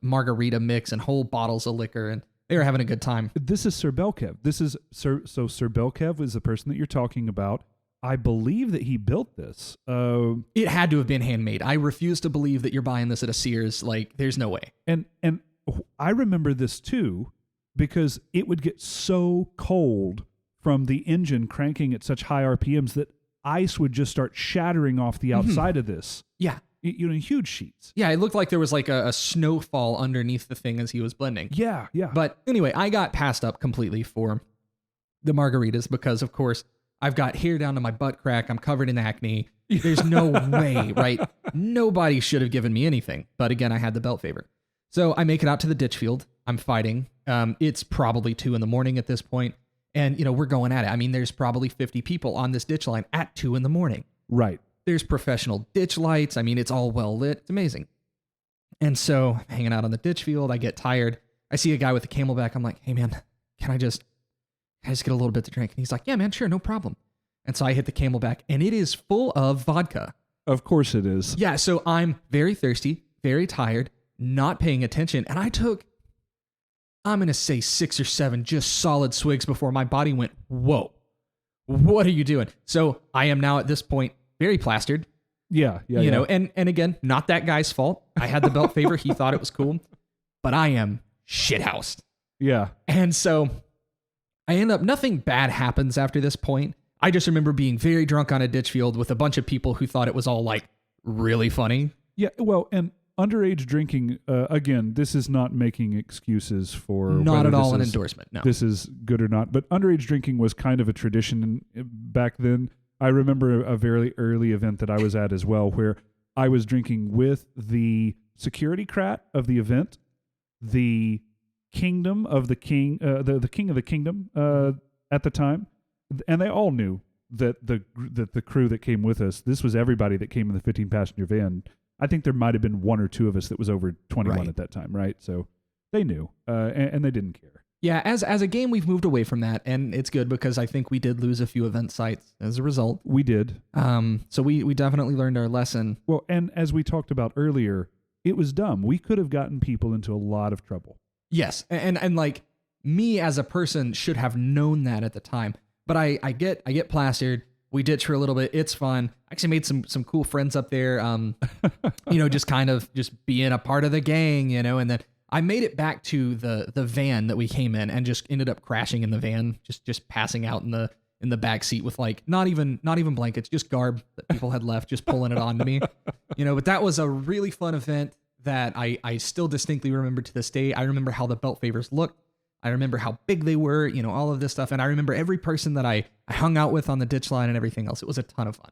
margarita mix and whole bottles of liquor, and they were having a good time. This is Sir Belkev. Sir Belkev is the person that you're talking about. I believe that he built this. It had to have been handmade. I refuse to believe that you're buying this at a Sears. Like, there's no way. And I remember this too, because it would get so cold from the engine cranking at such high RPMs that ice would just start shattering off the outside of this. Yeah. You know, in huge sheets. Yeah, it looked like there was like a snowfall underneath the thing as he was blending. Yeah. But anyway, I got passed up completely for the margaritas because, of course, I've got hair down to my butt crack. I'm covered in acne. There's no way, right? Nobody should have given me anything. But again, I had the belt favor. So I make it out to the ditch field. I'm fighting. It's probably 2 a.m. at this point. And, you know, we're going at it. I mean, there's probably 50 people on this ditch line at 2 a.m. Right. There's professional ditch lights. I mean, it's all well lit. It's amazing. And so hanging out on the ditch field, I get tired. I see a guy with a Camelback. I'm like, hey, man, can I just get a little bit to drink? And he's like, yeah, man, sure, no problem. And so I hit the Camelback, and it is full of vodka. Of course it is. Yeah, so I'm very thirsty, very tired, not paying attention. And I took, I'm going to say 6 or 7 just solid swigs before my body went, whoa, what are you doing? So I am now at this point very plastered. Yeah. You know, and again, not that guy's fault. I had the belt favor. He thought it was cool. But I am shithoused. Yeah. And so I end up, nothing bad happens after this point. I just remember being very drunk on a ditch field with a bunch of people who thought it was all like really funny. Yeah, well, and underage drinking, again, this is not making excuses for Not whether at all this an is- endorsement, no. This is good or not, but underage drinking was kind of a tradition back then. I remember a very early event that I was at as well, where I was drinking with the security crat of the event, the kingdom of the king, the king of the kingdom at the time, and they all knew that the crew that came with us, this was everybody that came in the 15-passenger van. I think there might have been 1 or 2 of us that was over 21 Right. at that time, right? So they knew, and they didn't care. Yeah, as a game, we've moved away from that, and it's good because I think we did lose a few event sites as a result. We did. So we definitely learned our lesson. Well, and as we talked about earlier, it was dumb. We could have gotten people into a lot of trouble. Yes, and like me as a person should have known that at the time. But I get plastered. We ditch for a little bit. It's fun. Actually made some cool friends up there. You know, just kind of just being a part of the gang, you know, and then I made it back to the van that we came in and just ended up crashing in the van, just passing out in the back seat with like not even blankets, just garb that people had left, just pulling it onto me. You know, but that was a really fun event that I still distinctly remember to this day. I remember how the belt favors looked. I remember how big they were, you know, all of this stuff. And I remember every person that I hung out with on the ditch line and everything else. It was a ton of fun.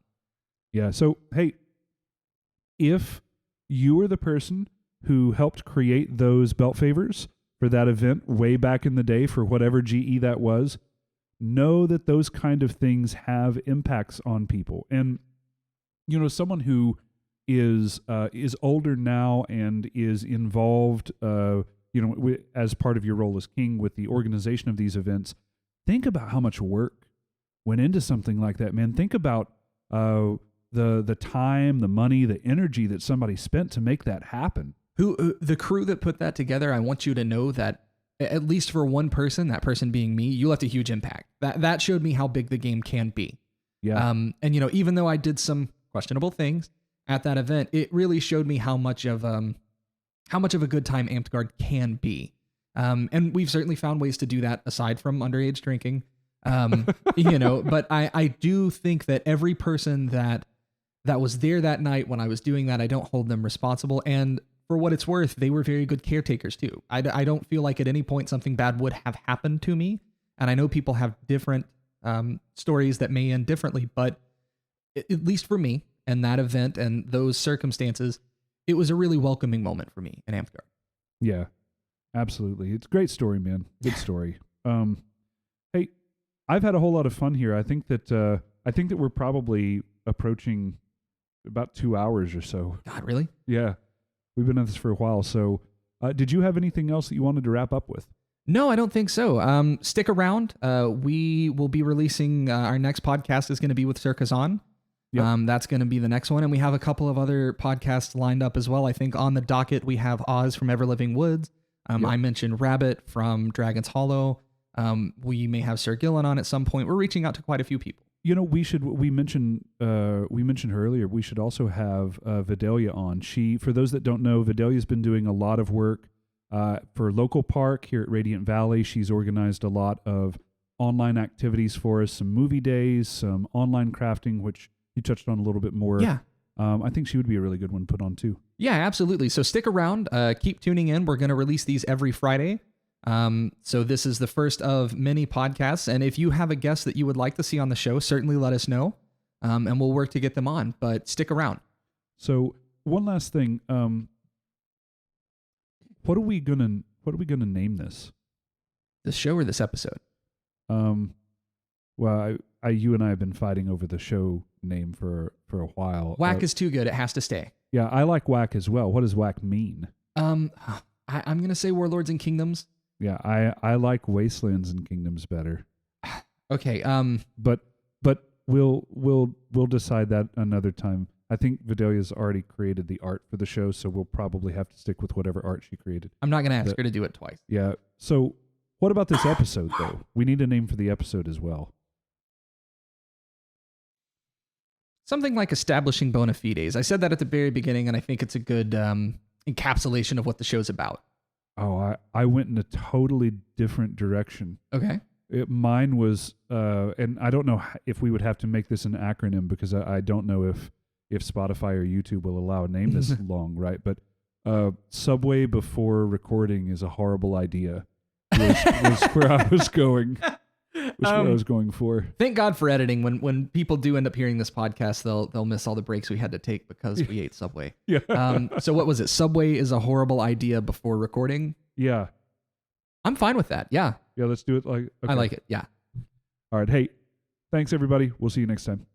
Yeah. So, hey, if you were the person who helped create those belt favors for that event way back in the day for whatever GE that was, know that those kind of things have impacts on people. And, you know, someone who is older now and is involved, you know, as part of your role as king with the organization of these events, think about how much work went into something like that, man. Think about the time, the money, the energy that somebody spent to make that happen. The crew that put that together, I want you to know that at least for one person, that person being me, you left a huge impact. That showed me how big the game can be. Yeah. And you know, even though I did some questionable things at that event, it really showed me how much of a good time Amped Guard can be. And we've certainly found ways to do that aside from underage drinking. You know, but I do think that every person that was there that night when I was doing that, I don't hold them responsible. And for what it's worth, they were very good caretakers too. I don't feel like at any point something bad would have happened to me. And I know people have different stories that may end differently, but at least for me and that event and those circumstances, it was a really welcoming moment for me in Amped Guard. Yeah, absolutely. It's a great story, man. Good story. Hey, I've had a whole lot of fun here. I think that we're probably approaching about 2 hours or so. God, really? Yeah. We've been at this for a while. So did you have anything else that you wanted to wrap up with? No, I don't think so. Stick around. We will be releasing our next podcast is going to be with Circus On. Yep. That's going to be the next one. And we have a couple of other podcasts lined up as well. I think on the docket, we have Oz from Ever Living Woods. Yep. I mentioned Rabbit from Dragon's Hollow. We may have Sir Gillen on at some point. We're reaching out to quite a few people. we mentioned her earlier. We should also have Vidalia on. For those that don't know, Vidalia's been doing a lot of work for local park here at Radiant Valley. She's organized a lot of online activities for us, some movie days, some online crafting, which you touched on a little bit more. Yeah. I think she would be a really good one to put on too. Yeah, absolutely. So stick around. Keep tuning in. We're going to release these every Friday. So this is the first of many podcasts. And if you have a guest that you would like to see on the show, certainly let us know. And we'll work to get them on. But stick around. So one last thing. What are we gonna name this? This show or this episode? Well, you and I have been fighting over the show name for a while. WAK is too good. It has to stay. Yeah, I like WAK as well. What does WAK mean? I'm going to say Warlords and Kingdoms. Yeah, I like Wastelands and Kingdoms better. Okay. But we'll decide that another time. I think Vidalia's already created the art for the show, so we'll probably have to stick with whatever art she created. I'm not going to ask her to do it twice. Yeah. So what about this episode, though? We need a name for the episode as well. Something like Establishing Bona Fides. I said that at the very beginning, and I think it's a good encapsulation of what the show's about. Oh, I went in a totally different direction. Okay. Mine was, and I don't know if we would have to make this an acronym because I don't know if Spotify or YouTube will allow a name this long, right? But Subway before recording is a horrible idea. Was where I was going. What I was going for. Thank God for editing. When people do end up hearing this podcast, they'll miss all the breaks we had to take because we ate Subway. Yeah. So what was it? Subway is a horrible idea before recording. Yeah. I'm fine with that. Yeah. Yeah. Let's do it. Okay. I like it. Yeah. All right. Hey, thanks everybody. We'll see you next time.